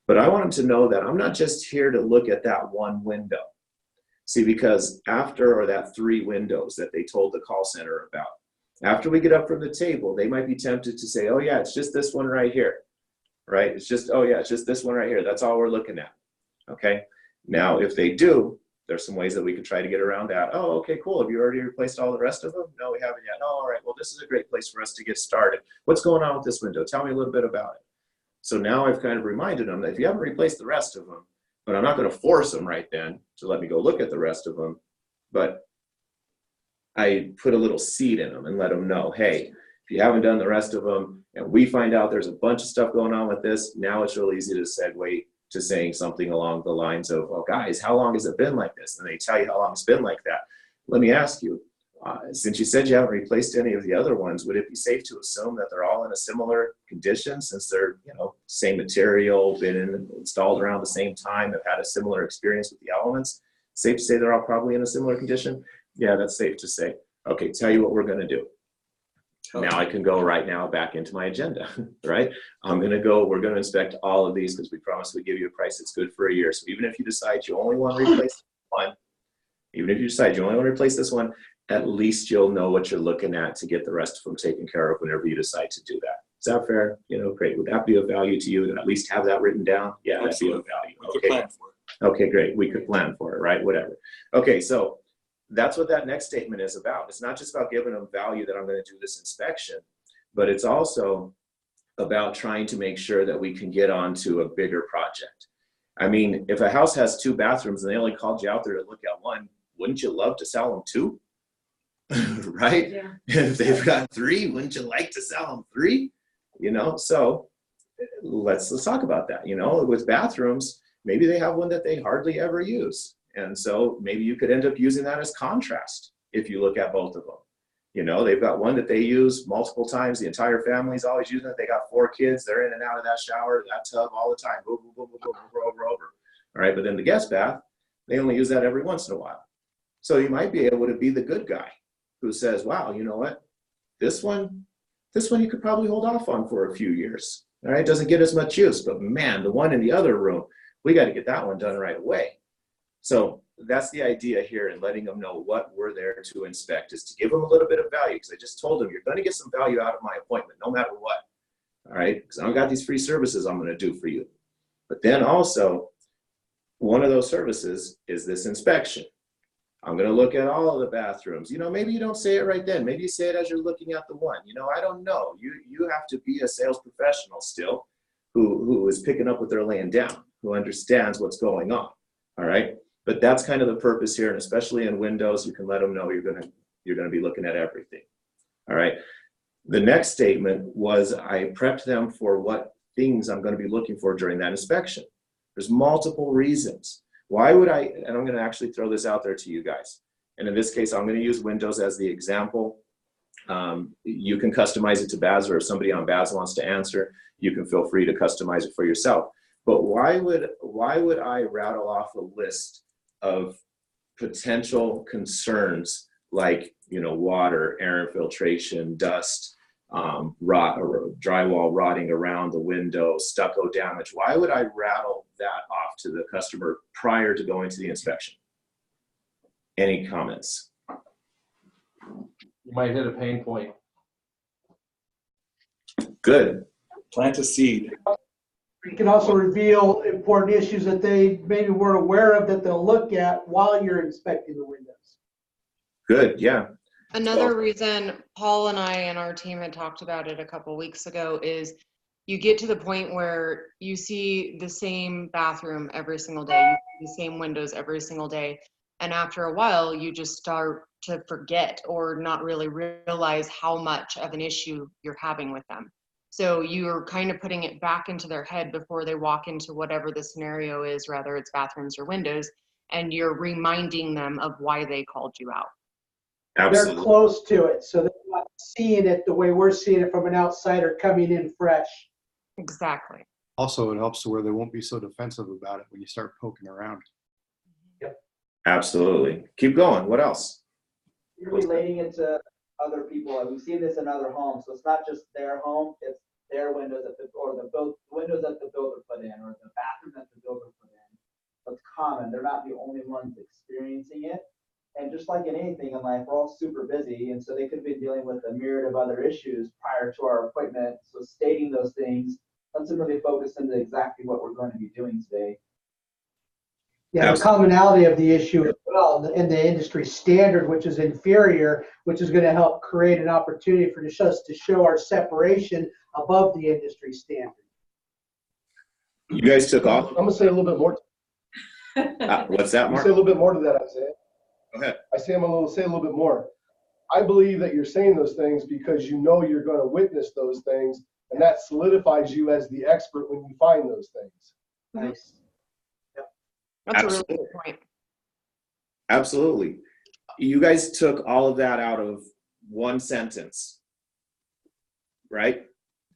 But I want them to know that I'm not just here to look at that one window. See, because that 3 windows that they told the call center about, after we get up from the table, they might be tempted to say, oh yeah, it's just this one right here. right? It's just, oh yeah, it's just this one right here. That's all we're looking at. Okay. Now, if they do, there's some ways that we could try to get around that. Oh, okay, cool. Have you already replaced all the rest of them? No, we haven't yet. Oh, all right. Well, this is a great place for us to get started. What's going on with this window? Tell me a little bit about it. So now I've kind of reminded them that if you haven't replaced the rest of them, but I'm not going to force them right then to let me go look at the rest of them, but I put a little seed in them and let them know, hey, if you haven't done the rest of them and we find out there's a bunch of stuff going on with this, now it's real easy to segue to saying something along the lines of, oh guys, how long has it been like this? And they tell you how long it's been like that. Let me ask you, since you said you haven't replaced any of the other ones, would it be safe to assume that they're all in a similar condition since they're, same material, been installed around the same time, have had a similar experience with the elements? Safe to say they're all probably in a similar condition? Yeah, that's safe to say. Okay, tell you what we're gonna do. Now I can go right now back into my agenda, right? We're gonna inspect all of these because we promised we'd give you a price that's good for a year. So even if you decide you only want to replace one, at least you'll know what you're looking at to get the rest of them taken care of whenever you decide to do that. Is that fair? Great. Would that be of value to you to at least have that written down? Yeah, that'd be of value. We could plan for it. Okay, great. We could plan for it, right? Whatever. Okay, so that's what that next statement is about. It's not just about giving them value that I'm going to do this inspection, but it's also about trying to make sure that we can get on to a bigger project. I mean, if a house has 2 bathrooms and they only called you out there to look at one, wouldn't you love to sell them 2? Right? Yeah. And if they've got 3, wouldn't you like to sell them 3? So let's talk about that. With bathrooms, maybe they have one that they hardly ever use. And so maybe you could end up using that as contrast if you look at both of them. They've got one that they use multiple times. The entire family's always using it. They got 4 kids. They're in and out of that shower, that tub all the time. Boom, boom, boom, boom, boom, over. All right. But then the guest bath, they only use that every once in a while. So you might be able to be the good guy who says, wow, you know what? This one you could probably hold off on for a few years. All right. Doesn't get as much use, but man, the one in the other room, we got to get that one done right away. So that's the idea here, and letting them know what we're there to inspect is to give them a little bit of value, because I just told them you're going to get some value out of my appointment no matter what. All right, because I've got these free services I'm going to do for you. But then also, one of those services is this inspection. I'm going to look at all of the bathrooms. Maybe you don't say it right then. Maybe you say it as you're looking at the one. I don't know. You have to be a sales professional still who is picking up what they're laying down, who understands what's going on. All right. But that's kind of the purpose here, and especially in Windows, you can let them know you're going to be looking at everything. All right. The next statement was I prepped them for what things I'm going to be looking for during that inspection. There's multiple reasons. Why would I, and I'm going to actually throw this out there to you guys. And in this case, I'm going to use Windows as the example. You can customize it to BAS, or if somebody on BAS wants to answer, you can feel free to customize it for yourself. But why would I rattle off a list of potential concerns like water, air infiltration, dust, rot, or drywall rotting around the window, stucco damage? Why would I rattle that off to the customer prior to going to the inspection? Any comments? You might hit a pain point. Good. Plant a seed. You can also reveal important issues that they maybe weren't aware of that they'll look at while you're inspecting the windows. Good. Yeah. Another reason Paul and I and our team had talked about it a couple weeks ago is you get to the point where you see the same bathroom every single day, you see the same windows every single day, and after a while you just start to forget or not really realize how much of an issue you're having with them. So you're kind of putting it back into their head before they walk into whatever the scenario is, whether it's bathrooms or windows, and you're reminding them of why they called you out. Absolutely. They're close to it, so they're not seeing it the way we're seeing it from an outsider coming in fresh. Exactly. Also, it helps to where they won't be so defensive about it when you start poking around. Yep. Absolutely. Keep going. What else? You're relating it to other people. We've seen this in other homes, so it's not just their home; it's their windows that the windows that the builder put in, or the bathroom that the builder put in. So it's common. They're not the only ones experiencing it. And just like in anything in life, we're all super busy, and so they could have been dealing with a myriad of other issues prior to our appointment. So stating those things lets them really focus into exactly what we're going to be doing today. Yeah, the Absolutely. commonality of the issue as well, and the industry standard, which is inferior, which is going to help create an opportunity for us to show our separation above the industry standard. You guys took I'm off. gonna say a little bit more. What's that, I'm gonna Mark? say a little bit more to that, Isaiah. Go ahead. Say a little bit more. I believe that you're saying those things because you know you're going to witness those things, and that solidifies you as the expert when you find those things. Nice. That's a really good point. Absolutely. You guys took all of that out of one sentence, right?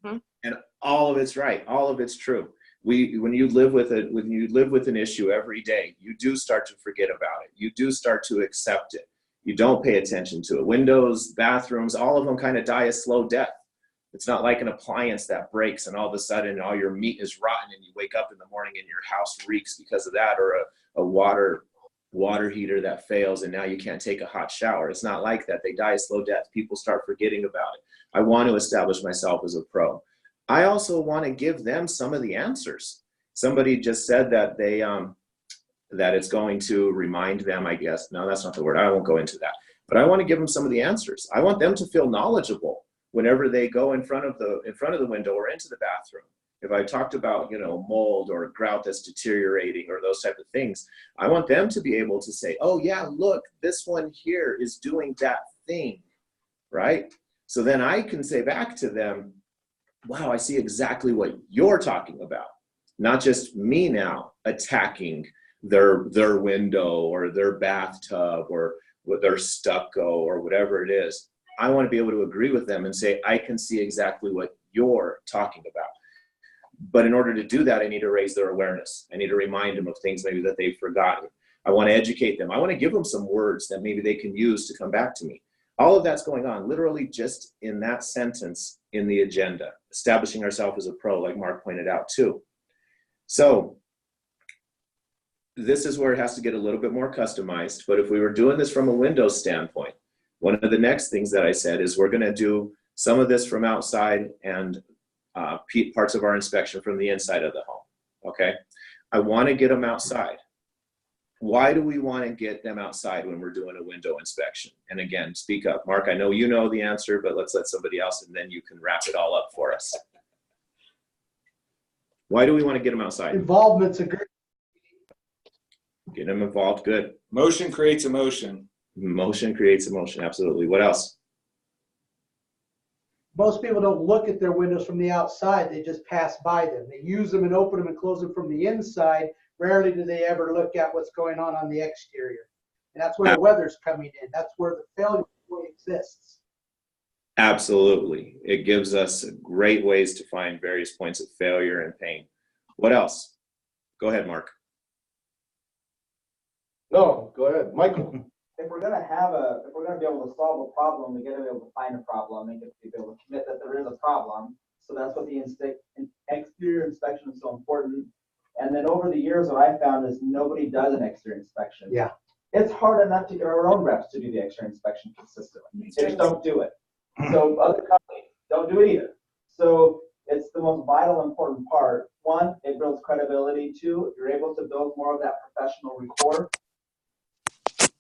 Mhm. And all of it's right. All of it's true. When you live with an issue every day, you do start to forget about it. You do start to accept it. You don't pay attention to it. Windows, bathrooms, all of them kind of die a slow death. It's not like an appliance that breaks and all of a sudden all your meat is rotten and you wake up in the morning and your house reeks because of that, or a water heater that fails and now you can't take a hot shower. It's not like that. They die a slow death. People start forgetting about it. I want to establish myself as a pro. I also want to give them some of the answers. Somebody just said that that it's going to remind them, I guess. No, that's not the word. I won't go into that. But I want to give them some of the answers. I want them to feel knowledgeable whenever they go in front of the window or into the bathroom. If I talked about, mold or grout that's deteriorating or those type of things, I want them to be able to say, oh yeah, look, this one here is doing that thing, right? So then I can say back to them, wow, I see exactly what you're talking about. Not just me now attacking their window or their bathtub or their stucco or whatever it is. I want to be able to agree with them and say, I can see exactly what you're talking about. But in order to do that, I need to raise their awareness. I need to remind them of things maybe that they've forgotten. I want to educate them. I want to give them some words that maybe they can use to come back to me. All of that's going on literally just in that sentence in the agenda, establishing ourselves as a pro, like Mark pointed out too. So this is where it has to get a little bit more customized. But if we were doing this from a Windows standpoint, one of the next things that I said is we're going to do some of this from outside and parts of our inspection from the inside of the home. Okay, I want to get them outside. Why do we want to get them outside when we're doing a window inspection? And again, speak up. Mark, I know you know the answer, but let's let somebody else and then you can wrap it all up for us. Why do we want to get them outside? Involvement's a great. Get them involved, good. Motion creates emotion. Motion creates emotion, absolutely. What else? Most people don't look at their windows from the outside. They just pass by them. They use them and open them and close them from the inside. Rarely do they ever look at what's going on the exterior. And that's where the weather's coming in. That's where the failure really exists. Absolutely. It gives us great ways to find various points of failure and pain. What else? Go ahead, Mark. No, go ahead, Michael. If we're gonna be able to solve a problem, we gotta be able to find a problem and be able to commit that there is a problem. So that's what the exterior inspection is so important. And then over the years, what I found is nobody does an exterior inspection. Yeah. It's hard enough to get our own reps to do the exterior inspection consistently. They just don't do it. So other companies don't do it either. So it's the most vital, important part. One, it builds credibility. Two, you're able to build more of that professional rapport.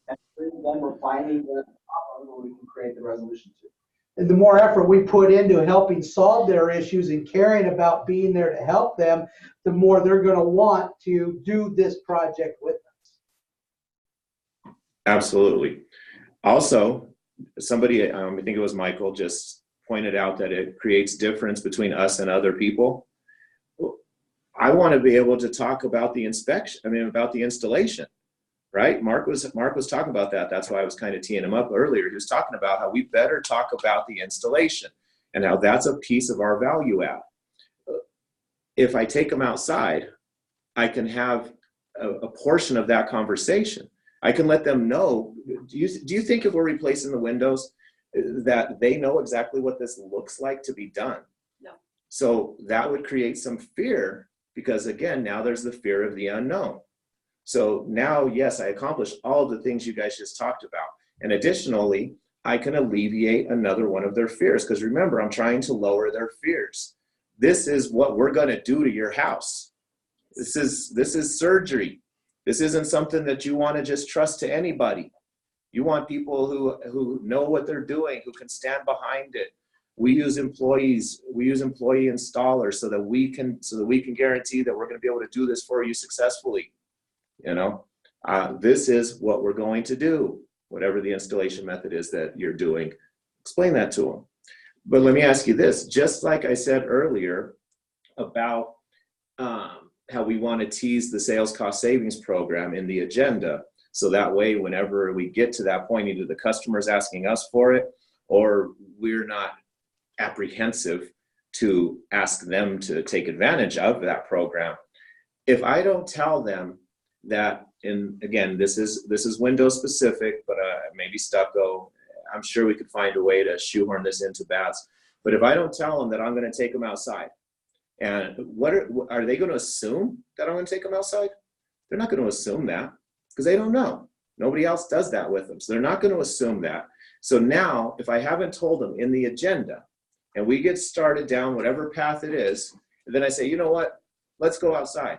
And three, then we're finding the problem where we can create the resolution to. And the more effort we put into helping solve their issues and caring about being there to help them, the more they're going to want to do this project with us. Absolutely. Also, somebody, I think it was Michael, just pointed out that it creates difference between us and other people. I want to be able to talk about the about the installation. Right? Mark was talking about that. That's why I was kind of teeing him up earlier. He was talking about how we better talk about the installation and how that's a piece of our value add. If I take them outside, I can have a portion of that conversation. I can let them know, do you think if we're replacing the windows that they know exactly what this looks like to be done? No. So that would create some fear because again, now there's the fear of the unknown. So now, yes, I accomplished all of the things you guys just talked about. And additionally, I can alleviate another one of their fears. Because remember, I'm trying to lower their fears. this is what we're going to do to your house. This is surgery. This isn't something that you want to just trust to anybody. You want people who know what they're doing, who can stand behind it. We use employees. We use employee installers so that we can guarantee that we're going to be able to do this for you successfully. You know, this is what we're going to do. Whatever the installation method is that you're doing, explain that to them. But let me ask you this: just like I said earlier about how we want to tease the sales cost savings program in the agenda, so that way, whenever we get to that point, either the customer's asking us for it, or we're not apprehensive to ask them to take advantage of that program. If I don't tell them that, and again, this is Windows specific, but maybe stucco, I'm sure we could find a way to shoehorn this into baths. But if I don't tell them that I'm going to take them outside, and what are they going to assume that I'm going to take them outside? They're not going to assume that, because they don't know. Nobody else does that with them. So they're not going to assume that. So now, if I haven't told them in the agenda, and we get started down whatever path it is, and then I say, you know what, let's go outside.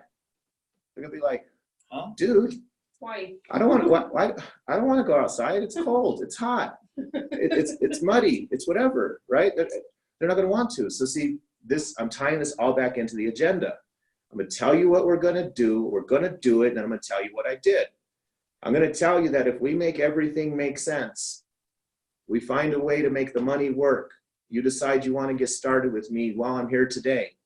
They're going to be like, huh? Dude, Why? I don't want to go outside. It's cold. It's hot. It's muddy. It's whatever, right? They're not going to want to. So see, I'm tying this all back into the agenda. I'm going to tell you what we're going to do. We're going to do it, and then I'm going to tell you what I did. I'm going to tell you that if we make everything make sense, we find a way to make the money work, you decide you want to get started with me while I'm here today,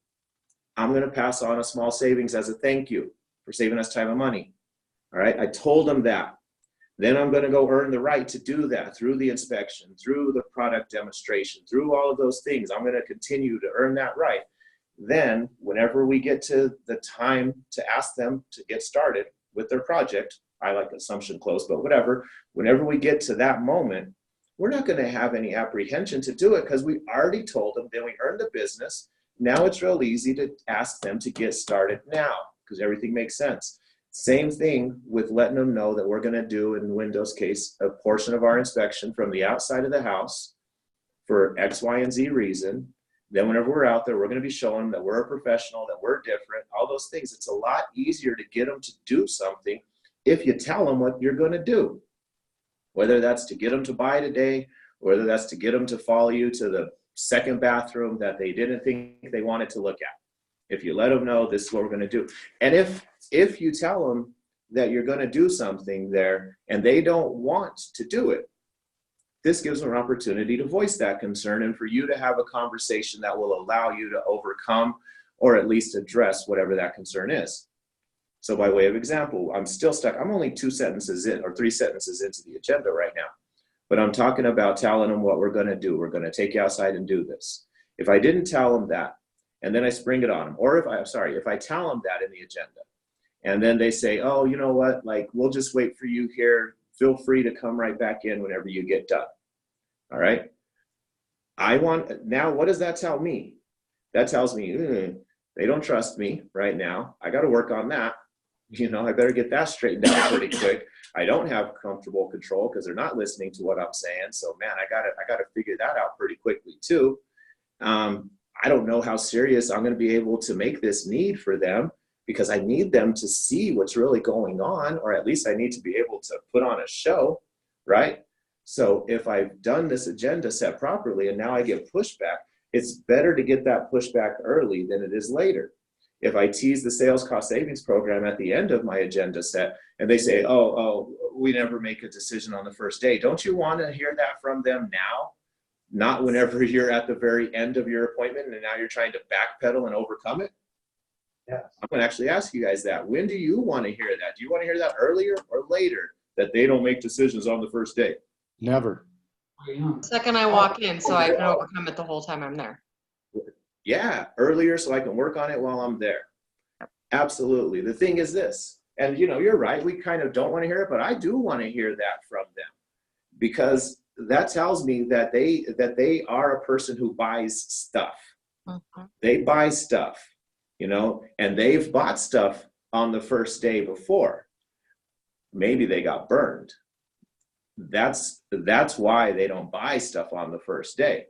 I'm going to pass on a small savings as a thank you for saving us time and money. All right, I told them that. Then I'm going to go earn the right to do that through the inspection, through the product demonstration, through all of those things. I'm going to continue to earn that right. Then whenever we get to the time to ask them to get started with their project, I like assumption close, but whatever, whenever we get to that moment, we're not going to have any apprehension to do it because we already told them, then we earned the business. Now it's real easy to ask them to get started now because everything makes sense. Same thing with letting them know that we're going to do, in Windows case, a portion of our inspection from the outside of the house for X, Y, and Z reason. Then whenever we're out there, we're going to be showing that we're a professional, that we're different, all those things. It's a lot easier to get them to do something if you tell them what you're going to do. Whether that's to get them to buy today, whether that's to get them to follow you to the second bathroom that they didn't think they wanted to look at. If you let them know this is what we're going to do. And if you tell them that you're going to do something there and they don't want to do it, this gives them an opportunity to voice that concern and for you to have a conversation that will allow you to overcome or at least address whatever that concern is. So by way of example, I'm still stuck. I'm only 2 sentences in or 3 sentences into the agenda right now, but I'm talking about telling them what we're going to do. We're going to take you outside and do this. If I didn't tell them that, and then I spring it on them, or if I tell them that in the agenda, and then they say, oh, you know what, like, we'll just wait for you here. Feel free to come right back in whenever you get done. All right. Now, what does that tell me? That tells me they don't trust me right now. I got to work on that. You know, I better get that straightened out pretty quick. I don't have comfortable control because they're not listening to what I'm saying. So man, I gotta figure that out pretty quickly too. I don't know how serious I'm going to be able to make this need for them because I need them to see what's really going on, or at least I need to be able to put on a show, right? So if I've done this agenda set properly and now I get pushback, it's better to get that pushback early than it is later. If I tease the sales cost savings program at the end of my agenda set and they say, oh, we never make a decision on the first day, don't you want to hear that from them now? Not whenever you're at the very end of your appointment and now you're trying to backpedal and overcome it? Yes. I'm going to actually ask you guys that. When do you want to hear that? Do you want to hear that earlier or later, that they don't make decisions on the first day? Never. Second I walk in, so I can overcome it the whole time I'm there. Yeah, earlier so I can work on it while I'm there. Absolutely. The thing is this, and you know, you're right, we kind of don't want to hear it, but I do want to hear that from them because that tells me that they are a person who buys stuff. Mm-hmm. They buy stuff, you know, and they've bought stuff on the first day before. Maybe they got burned. That's why they don't buy stuff on the first day.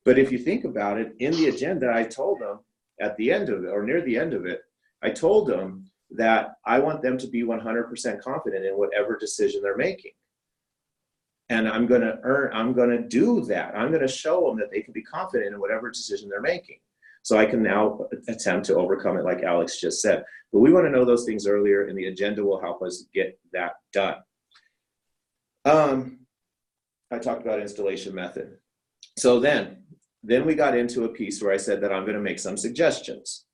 But if you think about it, in the agenda, I told them at the end of it, or near the end of it, I told them that I want them to be 100% confident in whatever decision they're making. And I'm going to do that. I'm going to show them that they can be confident in whatever decision they're making. So I can now attempt to overcome it, like Alex just said. But we want to know those things earlier, and the agenda will help us get that done. I talked about installation method. So then we got into a piece where I said that I'm going to make some suggestions.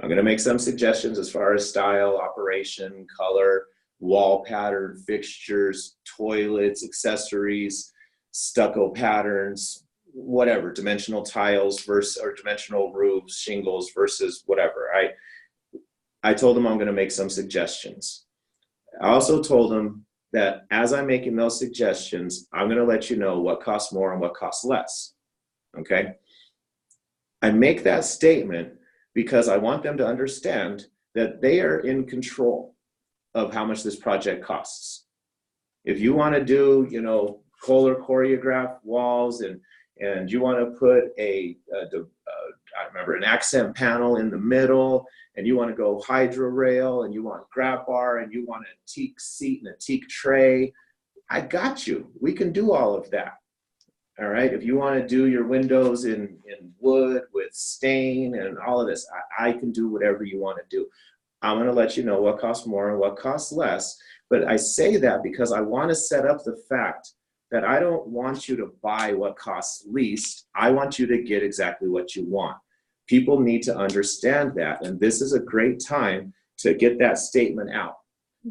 I'm going to make some suggestions as far as style, operation, color, wall pattern, fixtures, toilets, accessories, stucco patterns, whatever, dimensional tiles versus, or dimensional roofs, shingles versus whatever. I told them I'm going to make some suggestions. I also told them that as I'm making those suggestions, I'm going to let you know what costs more and what costs less. Okay? I make that statement because I want them to understand that they are in control of how much this project costs. If you want to do, Kohler choreographed walls and you want to put I remember an accent panel in the middle, and you want to go hydro rail, and you want grab bar, and you want a teak seat and a teak tray, I got you. We can do all of that. All right. If you want to do your windows in wood with stain and all of this, I can do whatever you want to do. I'm going to let you know what costs more and what costs less. But I say that because I want to set up the fact that I don't want you to buy what costs least. I want you to get exactly what you want. People need to understand that. And this is a great time to get that statement out,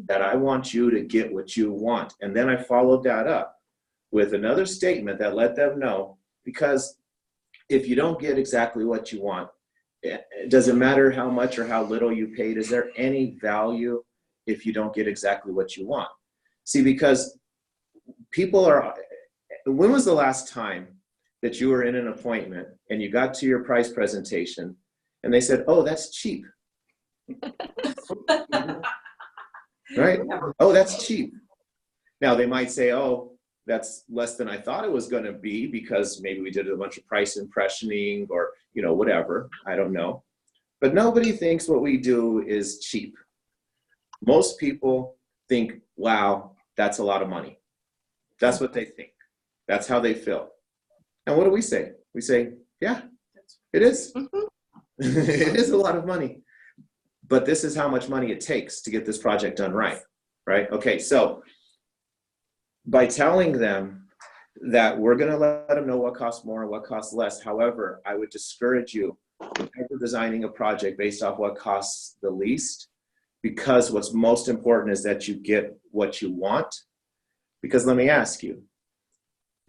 that I want you to get what you want. And then I followed that up with another statement that let them know, because if you don't get exactly what you want, it doesn't matter how much or how little you paid. Is there any value if you don't get exactly what you want? See, because people are, when was the last time that you were in an appointment and you got to your price presentation and they said, oh, that's cheap? Right? Oh, that's cheap. Now they might say, oh, that's less than I thought it was going to be because maybe we did a bunch of price impressioning or, whatever. I don't know. But nobody thinks what we do is cheap. Most people think, wow, that's a lot of money. That's what they think. That's how they feel. And what do we say? We say, yeah, it is. It is a lot of money. But this is how much money it takes to get this project done right. Right? Okay, so by telling them that we're going to let them know what costs more and what costs less. However, I would discourage you from ever designing a project based off what costs the least, because what's most important is that you get what you want. Because let me ask you,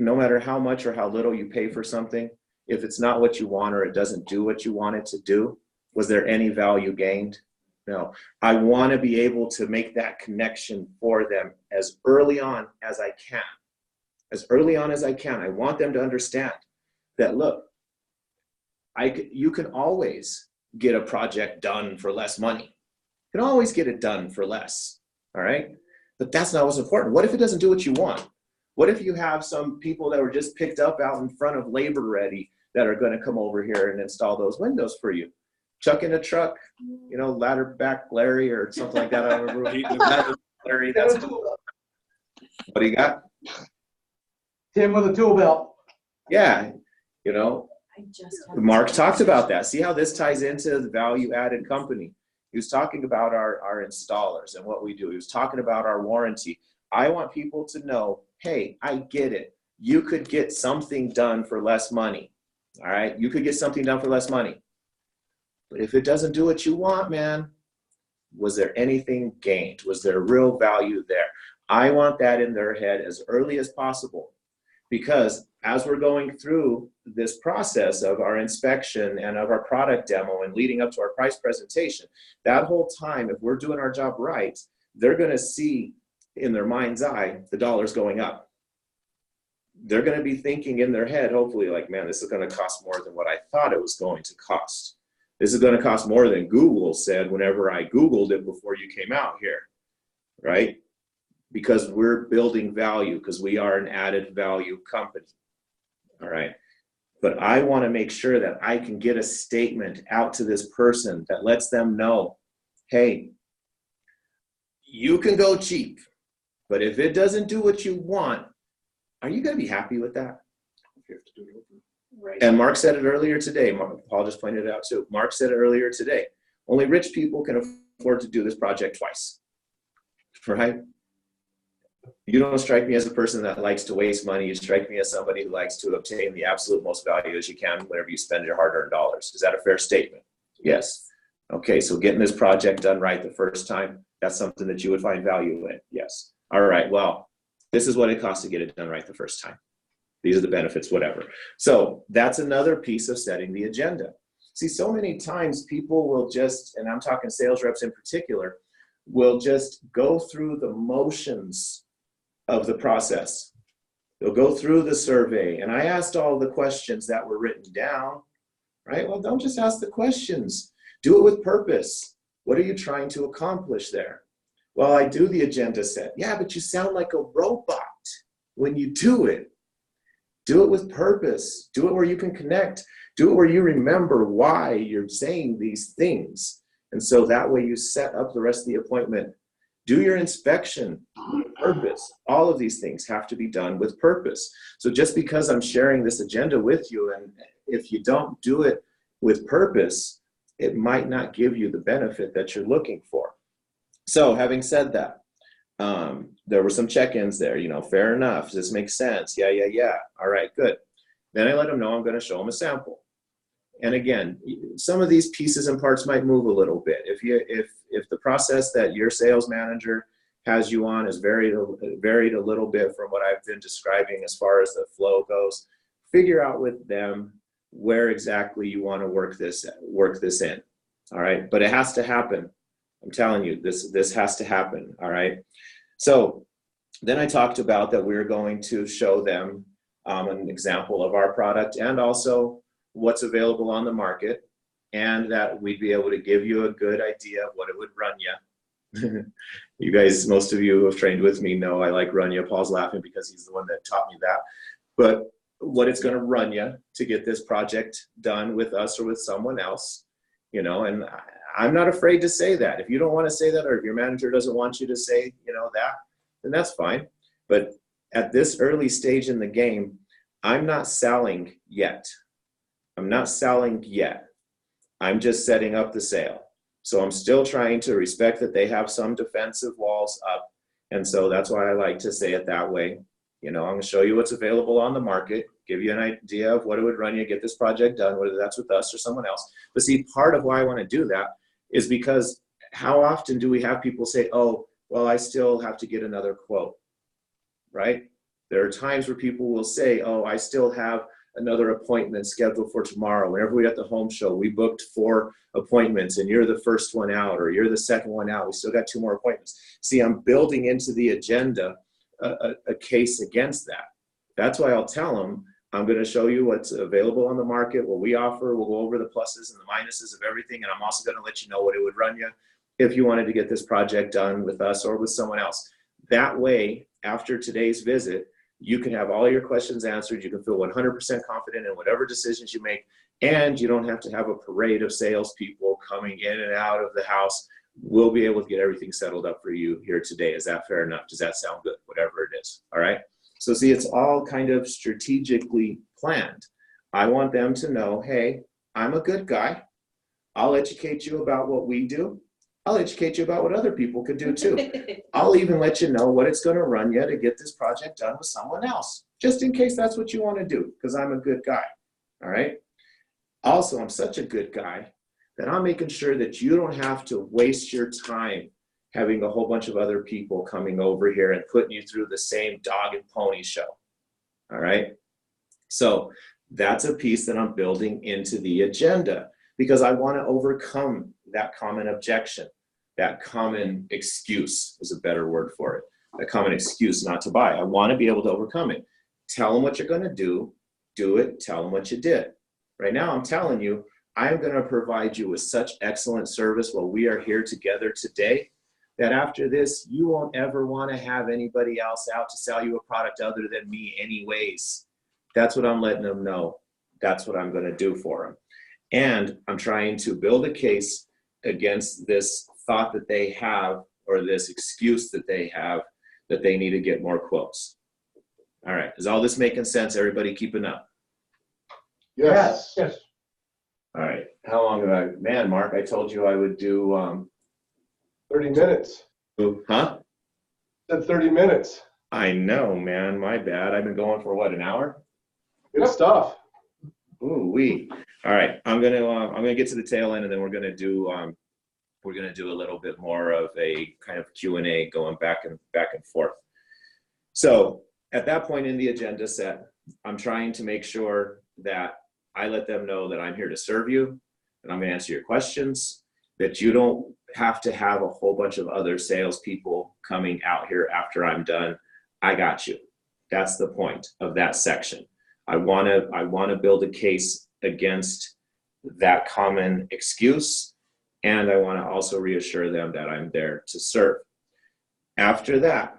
no matter how much or how little you pay for something, if it's not what you want or it doesn't do what you want it to do, was there any value gained? No. I want to be able to make that connection for them as early on as I can. As early on as I can. I want them to understand that, look, you can always get a project done for less money. You can always get it done for less, all right? But that's not what's important. What if it doesn't do what you want? What if you have some people that were just picked up out in front of Labor Ready that are going to come over here and install those windows for you? Chuck in a truck, ladder back Larry or something like that. I don't remember. Larry, that's what do you got? Tim with a tool belt. Yeah, Mark talked about that. See how this ties into the value-added company. He was talking about our installers and what we do. He was talking about our warranty. I want people to know, hey, I get it. You could get something done for less money. All right? You could get something done for less money. But if it doesn't do what you want, man, was there anything gained? Was there real value there? I want that in their head as early as possible. Because as we're going through this process of our inspection and of our product demo and leading up to our price presentation, that whole time, if we're doing our job right, they're going to see in their mind's eye the dollars going up. They're going to be thinking in their head, hopefully, like, man, this is going to cost more than what I thought it was going to cost. This is going to cost more than Google said whenever I Googled it before you came out here, right? Because we're building value, because we are an added value company, all right? But I want to make sure that I can get a statement out to this person that lets them know, hey, you can go cheap, but if it doesn't do what you want, are you going to be happy with that? You have to do it over. Right. And Mark said it earlier today. Paul just pointed it out too. Mark said it earlier today. Only rich people can afford to do this project twice, right? You don't strike me as a person that likes to waste money. You strike me as somebody who likes to obtain the absolute most value as you can whenever you spend your hard-earned dollars. Is that a fair statement? Yes. Okay, so getting this project done right the first time, that's something that you would find value in. Yes. All right, well, this is what it costs to get it done right the first time. These are the benefits, whatever. So that's another piece of setting the agenda. See, so many times people will just, and I'm talking sales reps in particular, will just go through the motions of the process. They'll go through the survey, and I asked all the questions that were written down, right? Well, don't just ask the questions. Do it with purpose. What are you trying to accomplish there? Well, I do the agenda set. Yeah, but you sound like a robot when you do it. Do it with purpose. Do it where you can connect. Do it where you remember why you're saying these things. And so that way you set up the rest of the appointment. Do your inspection with purpose. All of these things have to be done with purpose. So just because I'm sharing this agenda with you, and if you don't do it with purpose, it might not give you the benefit that you're looking for. So having said that, there were some check-ins there, you know, fair enough. Does this make sense? Yeah. All right, good. Then I let them know I'm going to show them a sample. And again, some of these pieces and parts might move a little bit. If the process that your sales manager has you on is varied a little bit from what I've been describing as far as the flow goes, figure out with them where exactly you want to work this in. All right, but it has to happen. I'm telling you, this has to happen. All right. So then I talked about that we're going to show them an example of our product and also what's available on the market, and that we'd be able to give you a good idea of what it would run you. You guys, most of you who have trained with me know I like run you. Paul's laughing because he's the one that taught me that. But what it's going to run you to get this project done with us or with someone else, you know, and I'm not afraid to say that. If you don't want to say that, or if your manager doesn't want you to say, you know, that, then that's fine. But at this early stage in the game, I'm not selling yet. I'm not selling yet. I'm just setting up the sale. So I'm still trying to respect that they have some defensive walls up. And so that's why I like to say it that way. You know, I'm going to show you what's available on the market, give you an idea of what it would run you, get this project done, whether that's with us or someone else. But see, part of why I want to do that is because how often do we have people say, oh, well, I still have to get another quote, right? There are times where people will say, oh, I still have another appointment scheduled for tomorrow. Whenever we at the home show, we booked 4 appointments and you're the first one out or you're the second one out. We still got 2 more appointments. See, I'm building into the agenda a case against that. That's why I'll tell them, I'm going to show you what's available on the market, what we offer. We'll go over the pluses and the minuses of everything. And I'm also going to let you know what it would run you if you wanted to get this project done with us or with someone else. That way, after today's visit, you can have all your questions answered. You can feel 100% confident in whatever decisions you make. And you don't have to have a parade of salespeople coming in and out of the house. We'll be able to get everything settled up for you here today. Is that fair enough? Does that sound good? Whatever it is. All right. So see, it's all kind of strategically planned. I want them to know, hey, I'm a good guy. I'll educate you about what we do. I'll educate you about what other people could do too. I'll even let you know what it's going to run you to get this project done with someone else, just in case that's what you want to do, because I'm a good guy. All right. Also, I'm such a good guy that I'm making sure that you don't have to waste your time having a whole bunch of other people coming over here and putting you through the same dog and pony show. All right. So that's a piece that I'm building into the agenda because I want to overcome that common objection, that common excuse is a better word for it, that common excuse not to buy. I want to be able to overcome it. Tell them what you're going to do it, tell them what you did. Right now, I'm telling you, I'm going to provide you with such excellent service while we are here together today that after this, you won't ever want to have anybody else out to sell you a product other than me anyways. That's what I'm letting them know. that's what I'm going to do for them. And I'm trying to build a case against this thought that they have, or this excuse that they have, that they need to get more quotes. All right, is all this making sense? Everybody keeping up? Yes. Yes. All right, how long have I, man, Mark, I told you I would do, 30 minutes. huh? Said 30 minutes. I know, man, my bad. I've been going for what, an hour? Good stuff. Ooh, all right, I'm gonna get to the tail end, and then we're gonna do a little bit more of a kind of Q&A going back and forth. So at that point in the agenda set, I'm trying to make sure that I let them know that I'm here to serve you, and I'm going to answer your questions, that you don't have to have a whole bunch of other salespeople coming out here after I'm done. I got you. That's the point of that section. I want to build a case against that common excuse, and I want to also reassure them that I'm there to serve. After that,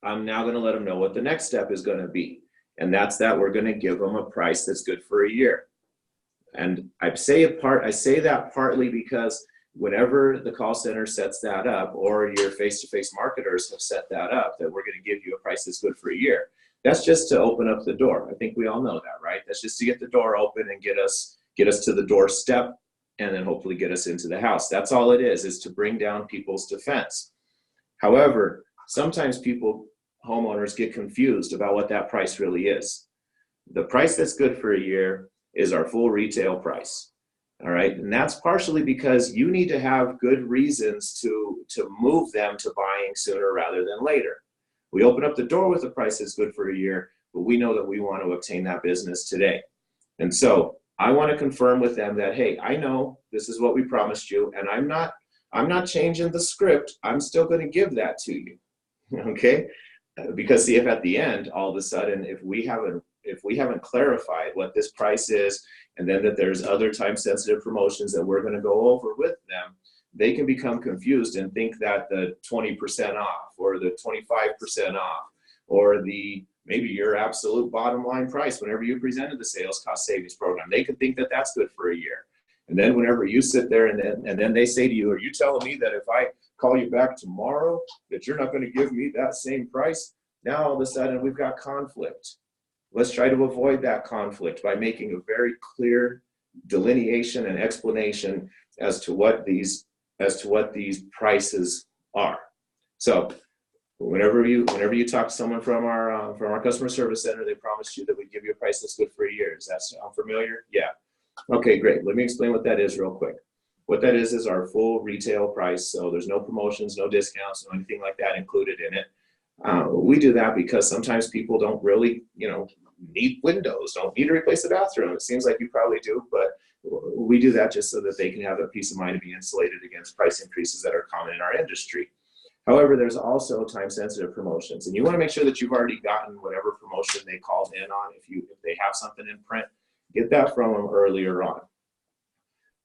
I'm now going to let them know what the next step is going to be. And that's that we're going to give them a price that's good for a year. And I say that partly because whenever the call center sets that up, or your face-to-face marketers have set that up, that we're going to give you a price that's good for a year, that's just to open up the door. I think we all know that, right? That's just to get the door open and get us to the doorstep, and then hopefully get us into the house. That's all it is to bring down people's defense. However, sometimes homeowners get confused about what that price really is. The price that's good for a year is our full retail price. All right, and that's partially because you need to have good reasons to move them to buying sooner rather than later. We open up the door with a price that's good for a year, but we know that we want to obtain that business today. And so I want to confirm with them that, hey, I know this is what we promised you, and I'm not changing the script. I'm still going to give that to you, okay? Because see, if at the end, all of a sudden, if we haven't clarified what this price is, and then that there's other time-sensitive promotions that we're going to go over with them, they can become confused and think that the 20% off, or the 25% off, or maybe your absolute bottom line price whenever you presented the sales cost savings program, they could think that that's good for a year. And then whenever you sit there and then they say to you, are you telling me that if I call you back tomorrow that you're not going to give me that same price? Now all of a sudden we've got conflict. Let's try to avoid that conflict by making a very clear delineation and explanation as to what these prices are. So whenever you talk to someone from our customer service center, they promised you that we'd give you a price that's good for a year. Does that sound familiar? Yeah. Okay, great. Let me explain what that is real quick. What that is our full retail price. So there's no promotions, no discounts, no anything like that included in it. We do that because sometimes people don't really, need windows, don't need to replace the bathroom. It seems like you probably do, but we do that just so that they can have a peace of mind to be insulated against price increases that are common in our industry. However, there's also time-sensitive promotions, and you want to make sure that you've already gotten whatever promotion they called in on. If they have something in print, get that from them earlier on.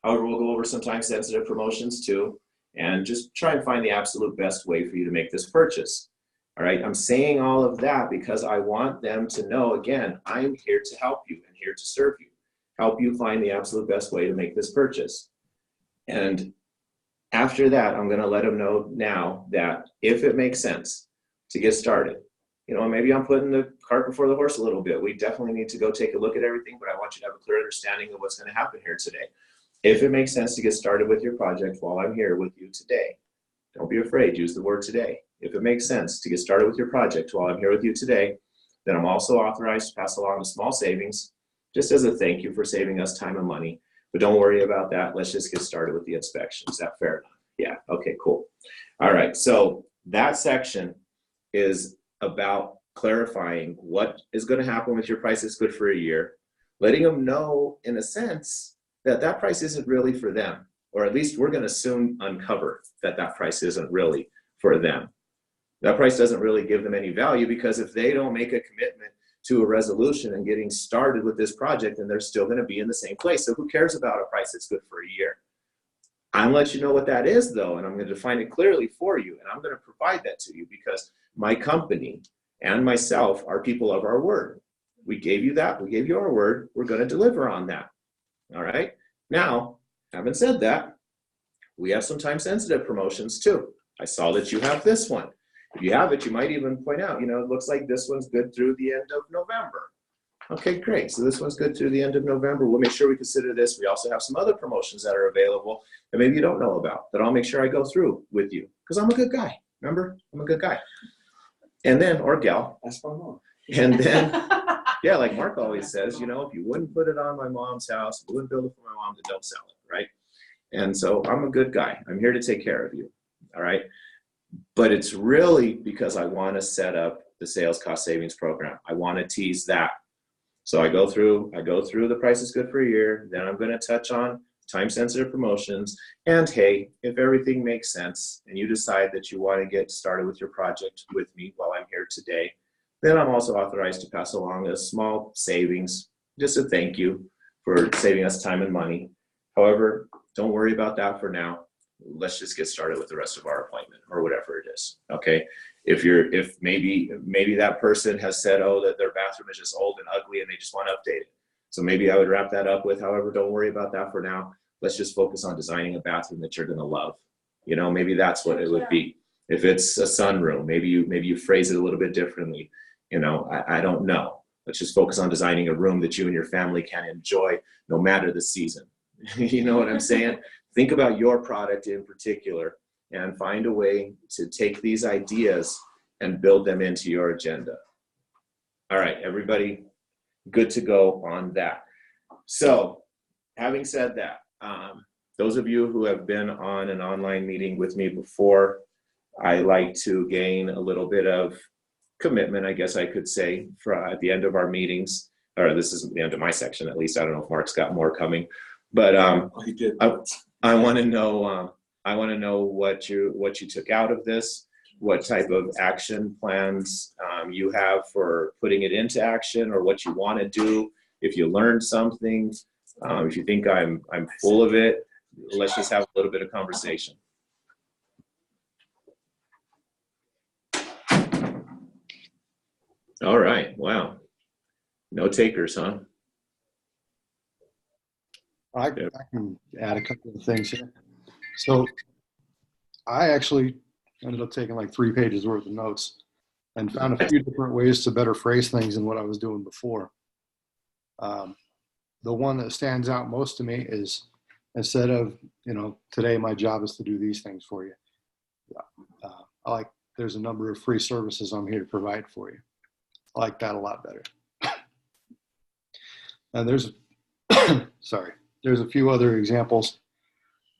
However, we'll go over some time-sensitive promotions too, and just try and find the absolute best way for you to make this purchase. All right, I'm saying all of that because I want them to know, again, I'm here to help you and here to serve you, help you find the absolute best way to make this purchase. And after that, I'm going to let them know now that if it makes sense to get started, maybe I'm putting the cart before the horse a little bit. We definitely need to go take a look at everything, but I want you to have a clear understanding of what's going to happen here today. If it makes sense to get started with your project while I'm here with you today, don't be afraid, use the word today. If it makes sense to get started with your project while I'm here with you today, then I'm also authorized to pass along a small savings, just as a thank you for saving us time and money. But don't worry about that. Let's just get started with the inspection. Is that fair enough? Yeah, okay, cool. All right, so that section is about clarifying what is going to happen with your price that's good for a year, letting them know, in a sense, that that price isn't really for them, or at least we're going to soon uncover that that price isn't really for them. That price doesn't really give them any value, because if they don't make a commitment to a resolution and getting started with this project, then they're still going to be in the same place. So who cares about a price that's good for a year? I'm going to let you know what that is, though, and I'm going to define it clearly for you, and I'm going to provide that to you because my company and myself are people of our word. We gave you that. We gave you our word. We're going to deliver on that. All right. Now, having said that, we have some time sensitive promotions too. I saw that you have this one. If you have it, you might even point out, it looks like this one's good through the end of November. Okay, great. So this one's good through the end of November. We'll make sure we consider this. We also have some other promotions that are available that maybe you don't know about that I'll make sure I go through with you because I'm a good guy. Remember, I'm a good guy. And then, or gal. That's fine. And then, yeah, like Mark always says, if you wouldn't put it on my mom's house, if you wouldn't build it for my mom, then don't sell it, right? And so I'm a good guy. I'm here to take care of you, all right? But it's really because I want to set up the sales cost savings program. I want to tease that. So I go through the price is good for a year. Then I'm going to touch on time sensitive promotions. And hey, if everything makes sense and you decide that you want to get started with your project with me while I'm here today, then I'm also authorized to pass along a small savings, just a thank you for saving us time and money. However, don't worry about that for now. Let's just get started with the rest of our appointment or whatever it is. Okay. If maybe that person has said, oh, that their bathroom is just old and ugly and they just want to update it. So maybe I would wrap that up with, however, don't worry about that for now. Let's just focus on designing a bathroom that you're going to love. Maybe that's what it would be. If it's a sunroom, maybe you phrase it a little bit differently. I don't know. Let's just focus on designing a room that you and your family can enjoy no matter the season. You know what I'm saying? Think about your product in particular and find a way to take these ideas and build them into your agenda. All right, everybody, good to go on that. So, having said that, those of you who have been on an online meeting with me before, I like to gain a little bit of commitment, I guess I could say, at the end of our meetings, or this is the end of my section at least. I don't know if Mark's got more coming, but He did. I want to know. I want to know what you took out of this, what type of action plans you have for putting it into action, or what you want to do. If you learned something, if you think I'm full of it, let's just have a little bit of conversation. All right. Wow. No takers, huh? I can add a couple of things here. So I actually ended up taking like 3 pages worth of notes and found a few different ways to better phrase things than what I was doing before. The one that stands out most to me is instead of, today my job is to do these things for you. I like there's a number of free services I'm here to provide for you. I like that a lot better. And there's a few other examples,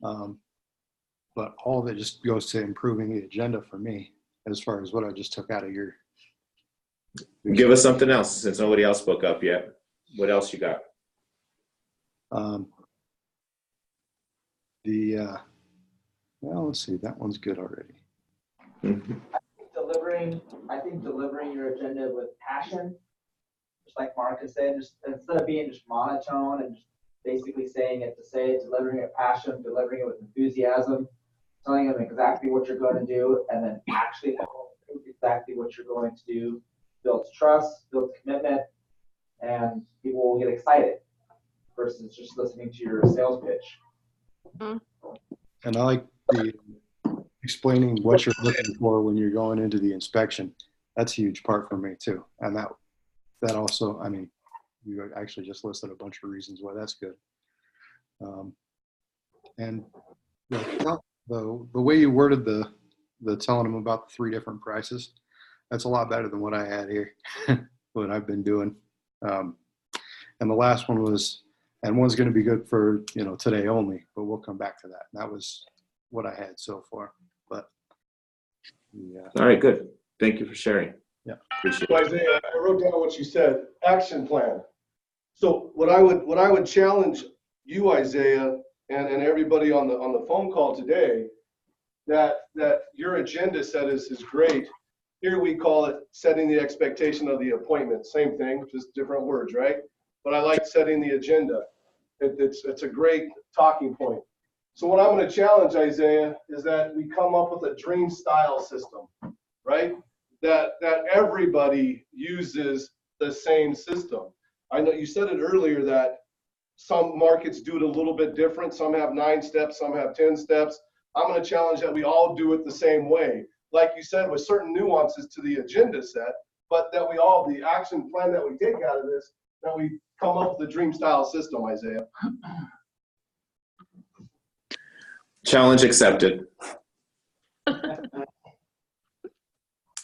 but all of it just goes to improving the agenda for me as far as what I just took out of your. Give us something else since nobody else spoke up yet. What else you got? Well, let's see, that one's good already. Mm-hmm. I think delivering your agenda with passion, just like Mark is saying, just instead of being just monotone and just basically saying it to say it, delivering it with passion, delivering it with enthusiasm, telling them exactly what you're going to do, and then actually exactly what you're going to do, builds trust, builds commitment, and people will get excited versus just listening to your sales pitch. And I like the explaining what you're looking for when you're going into the inspection. That's a huge part for me too. And that also, I mean, you actually just listed a bunch of reasons why that's good. And the way you worded the telling them about the 3 different prices, that's a lot better than what I had here, what I've been doing. And the last one was, and one's going to be good for, today only, but we'll come back to that. And that was what I had so far. But yeah. All right, good. Thank you for sharing. Yeah. Appreciate So it. Isaiah, I wrote down what you said, action plan. So what I would challenge you, Isaiah, and everybody on the phone call today, that your agenda set is great. Here we call it setting the expectation of the appointment. Same thing, just different words, right? But I like setting the agenda. It's a great talking point. So what I'm going to challenge, Isaiah, is that we come up with a dream style system, right? That everybody uses the same system. I know you said it earlier that some markets do it a little bit different. Some have 9 steps, some have 10 steps. I'm going to challenge that we all do it the same way. Like you said, with certain nuances to the agenda set, but that we all, the action plan that we take out of this, that we come up with a dream style system, Isaiah. Challenge accepted.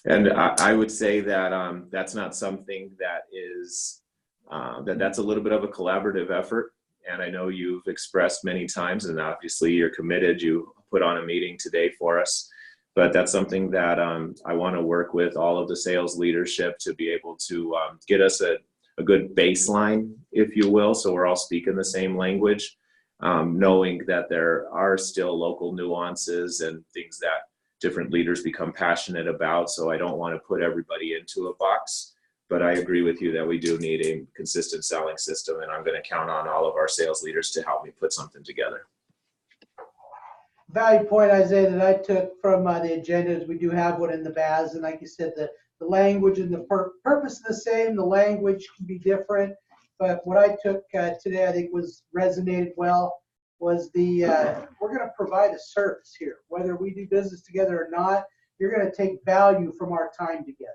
And I would say that that's not something that is, that's a little bit of a collaborative effort. And I know you've expressed many times, and obviously you're committed. You put on a meeting today for us. But that's something that I want to work with all of the sales leadership to be able to get us a good baseline, if you will, so we're all speaking the same language, knowing that there are still local nuances and things that different leaders become passionate about. So I don't want to put everybody into a box, but I agree with you that we do need a consistent selling system, and I'm going to count on all of our sales leaders to help me put something together. Value point, Isaiah, that I took from the agenda is we do have one in the BAS, and like you said, the language and the purpose is the same, the language can be different, but what I took today I think resonated well was we're going to provide a service here. Whether we do business together or not, you're going to take value from our time together.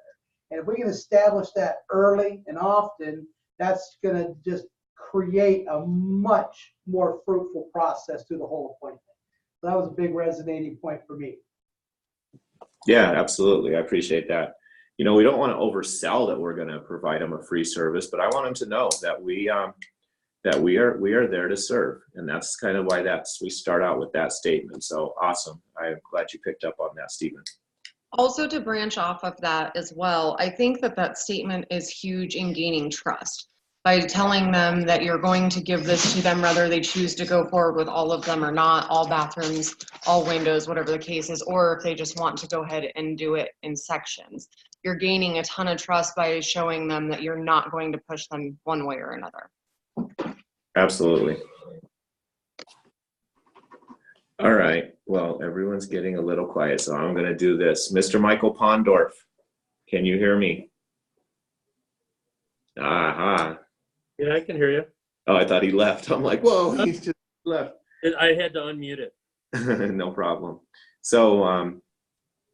And if we can establish that early and often, that's going to just create a much more fruitful process through the whole appointment. So that was a big resonating point for me. Yeah, absolutely. I appreciate that. You know, we don't want to oversell that we're going to provide them a free service, but I want them to know that we are there to serve, and that's kind of why we start out with that statement. So awesome. I'm glad you picked up on that, Stephen. Also, to branch off of that as well, I think that statement is huge in gaining trust. By telling them that you're going to give this to them, whether they choose to go forward with all of them or not, all bathrooms, all windows, whatever the case is, or if they just want to go ahead and do it in sections. You're gaining a ton of trust by showing them that you're not going to push them one way or another. Absolutely. All right. Well, everyone's getting a little quiet, so I'm going to do this. Mr. Michael Pondorf, can you hear me? Aha. Yeah, I can hear you. Oh, I thought he left. I'm like, whoa, he's just left. I had to unmute it. No problem. So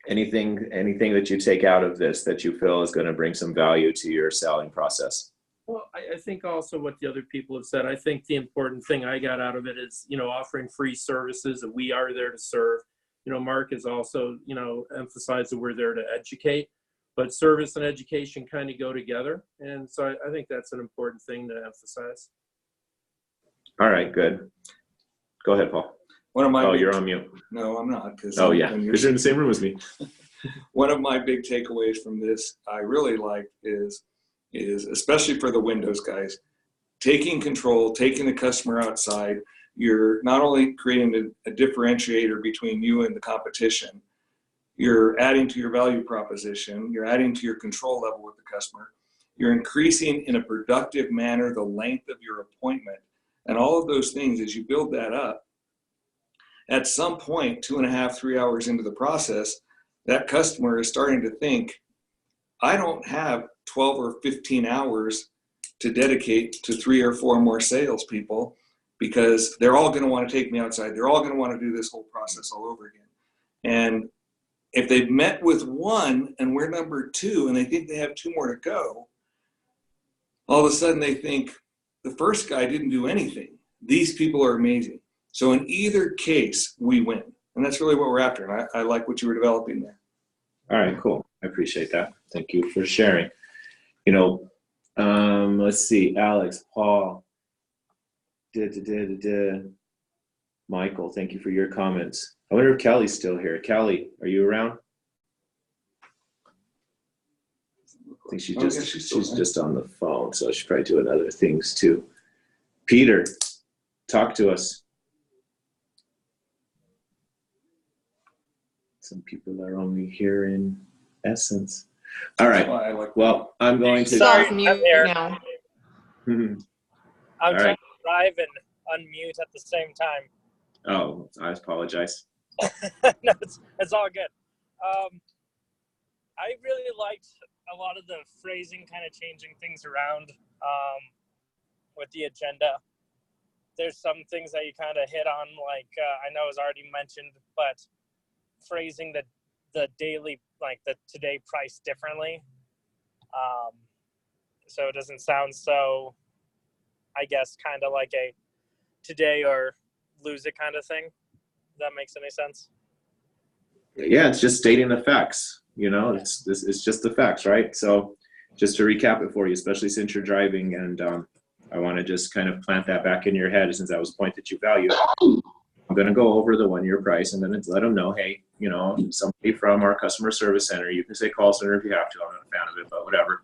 anything that you take out of this that you feel is going to bring some value to your selling process? Well, I think also what the other people have said, I think the important thing I got out of it is, offering free services, and we are there to serve. Mark has also, emphasized that we're there to educate, but service and education kind of go together. And so I think that's an important thing to emphasize. All right, good. Go ahead, Paul. You're on mute. No, I'm not. Oh, yeah, because you're in the same room as me. One of my big takeaways from this I really like is especially for the Windows guys, taking control, taking the customer outside. You're not only creating a differentiator between you and the competition, you're adding to your value proposition, you're adding to your control level with the customer, you're increasing in a productive manner the length of your appointment, and all of those things. As you build that up, at some point 2.5, 3 hours into the process, that customer is starting to think, I don't have 12 or 15 hours to dedicate to 3 or 4 more salespeople, because they're all going to want to take me outside. They're all going to want to do this whole process all over again. And if they've met with one and we're number 2 and they think they have 2 more to go, all of a sudden they think the first guy didn't do anything. These people are amazing. So in either case, we win. And that's really what we're after. And I like what you were developing there. All right, cool. I appreciate that. Thank you for sharing. Let's see, Alex, Paul, Michael, thank you for your comments. I wonder if Kelly's still here. Kelly, are you around? I think she's just on the phone, so she's probably doing other things too. Peter, talk to us. Some people are only here in essence. All right. Well, I'm going to. Sorry, mute now. I'm trying to drive and unmute at the same time. Oh, I apologize. No, it's all good. I really liked a lot of the phrasing, kind of changing things around with the agenda. There's some things that you kind of hit on, like I know it was already mentioned, but phrasing the daily, like the today price differently. So it doesn't sound so, I guess, kind of like a today or lose it kind of thing. If that makes any sense? Yeah, it's just stating the facts. You know, it's just the facts, right? So just to recap it for you, especially since you're driving, and I want to just kind of plant that back in your head, since that was a point that you value. I'm going to go over the 1-year price, and then let them know, hey, you know, somebody from our customer service center, you can say call center if you have to, I'm not a fan of it, but whatever.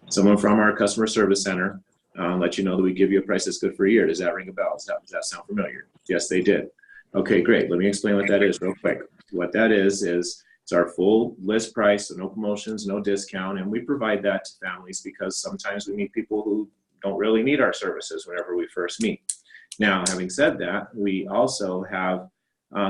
Someone from our customer service center let you know that we give you a price that's good for a year. Does that ring a bell? Does that sound familiar? Yes, they did. Okay, great. Let me explain what that is real quick. What that is it's our full list price, so no promotions, no discount, and we provide that to families because sometimes we meet people who don't really need our services whenever we first meet. Now, having said that, we also have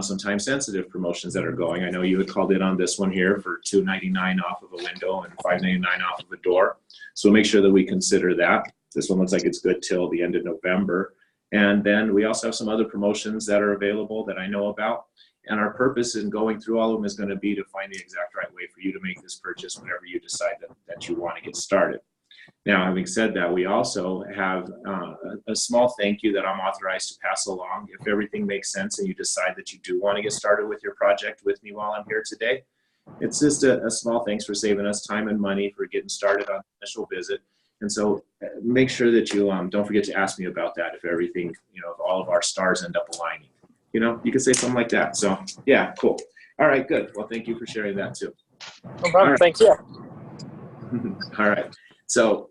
some time-sensitive promotions that are going. I know you had called in on this one here for $2.99 off of a window and $5.99 off of a door. So make sure that we consider that. This one looks like it's good till the end of November. And then we also have some other promotions that are available that I know about. And our purpose in going through all of them is going to be to find the exact right way for you to make this purchase whenever you decide that you want to get started. Now, having said that, we also have a small thank you that I'm authorized to pass along. If everything makes sense and you decide that you do want to get started with your project with me while I'm here today, it's just a small thanks for saving us time and money for getting started on the initial visit. And so make sure that you don't forget to ask me about that if everything, you know, if all of our stars end up aligning. You know, you can say something like that. So, yeah, cool. All right, good. Well, thank you for sharing that too. No problem. Right. Thank you. All right. So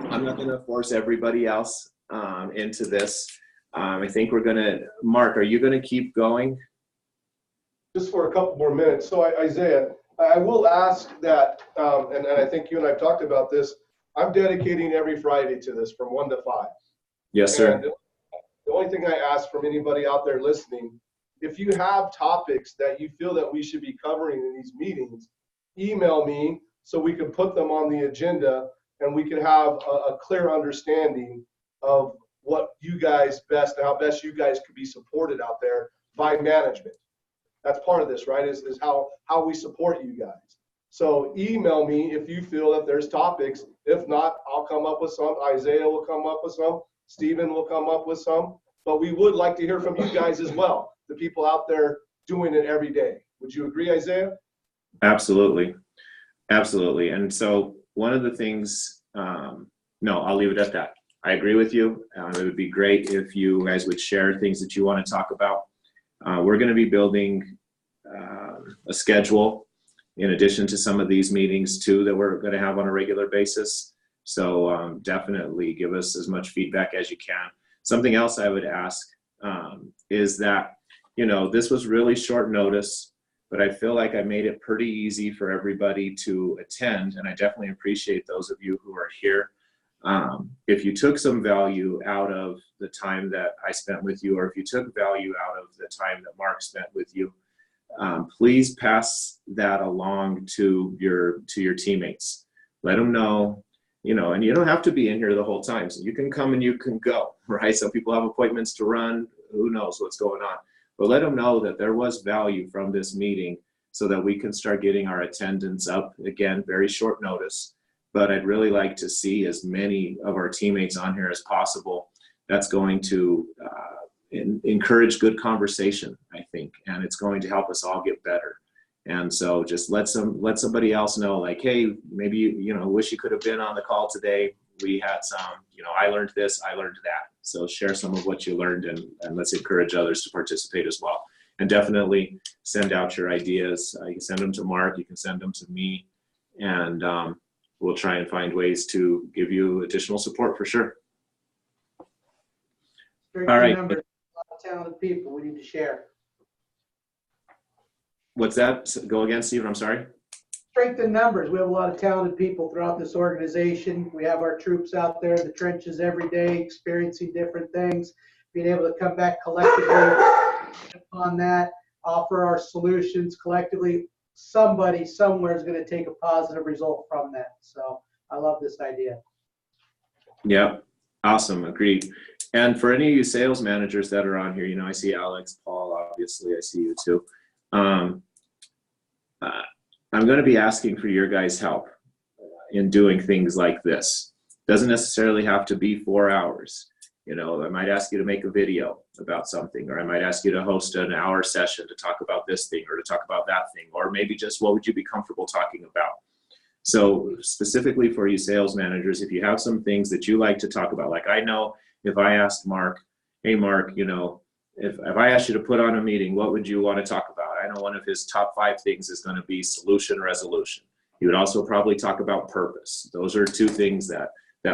I'm not going to force everybody else into this. I think we're going to, Mark, are you going to keep going? Just for a couple more minutes. So Isaiah, I will ask that, and I think you and I've talked about this, I'm dedicating every Friday to this from 1 to 5. Yes, sir. And the only thing I ask from anybody out there listening, if you have topics that you feel that we should be covering in these meetings, email me so we can put them on the agenda and we can have a clear understanding of what you guys best and how best you guys could be supported out there by management. That's part of this, right? Is how we support you guys. So email me if you feel that there's topics. If not, I'll come up with some. Isaiah will come up with some. Stephen will come up with some. But we would like to hear from you guys as well, the people out there doing it every day. Would you agree, Isaiah? Absolutely. Absolutely. And so one of the things, no, I'll leave it at that. I agree with you. It would be great if you guys would share things that you want to talk about. We're going to be building a schedule in addition to some of these meetings too that we're going to have on a regular basis. So definitely give us as much feedback as you can. Something else I would ask is that, you know, this was really short notice, but I feel like I made it pretty easy for everybody to attend, and I definitely appreciate those of you who are here. If you took some value out of the time that I spent with you, or if you took value out of the time that Mark spent with you, please pass that along to your teammates. Let them know, you know, and you don't have to be in here the whole time. So you can come and you can go, right? Some people have appointments to run. Who knows what's going on? But let them know that there was value from this meeting so that we can start getting our attendance up. Again, very short notice. But I'd really like to see as many of our teammates on here as possible. That's going to encourage good conversation, I think, and it's going to help us all get better. And so just let somebody else know, like, hey, maybe you know, wish you could have been on the call today. We had some, you know, I learned this, I learned that. So share some of what you learned, and let's encourage others to participate as well. And definitely send out your ideas. You can send them to Mark, you can send them to me, and we'll try and find ways to give you additional support for sure. All right. Numbers, a lot of talented people we need to share. What's that? Go again, Stephen, I'm sorry. Strength in numbers. We have a lot of talented people throughout this organization. We have our troops out there in the trenches every day, experiencing different things, being able to come back collectively on that, offer our solutions collectively. somebody somewhere is going to take a positive result from that. So I love this idea. Yeah, awesome, agreed. And for any of you sales managers that are on here, you know, I see Alex, Paul, obviously, I see you too. I'm going to be asking for your guys' help in doing things like this. Doesn't necessarily have to be 4 hours. You know, I might ask you to make a video about something, or I might ask you to host an hour session to talk about this thing or to talk about that thing, or maybe just what would you be comfortable talking about. So specifically for you sales managers, if you have some things that you like to talk about, like I know if I asked Mark, hey Mark, you know, if I asked you to put on a meeting, what would you want to talk about? I know one of his top 5 things is going to be solution resolution. He would also probably talk about purpose. Those are 2 things that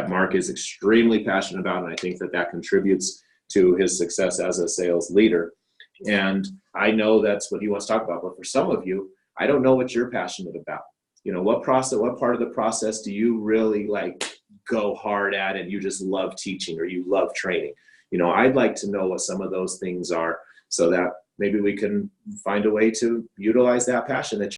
Mark is extremely passionate about, and I think that contributes to his success as a sales leader. And I know that's what he wants to talk about, but for some of you, I don't know what you're passionate about. You know, what part of the process do you really like go hard at and you just love teaching or you love training? You know, I'd like to know what some of those things are so that maybe we can find a way to utilize that passion that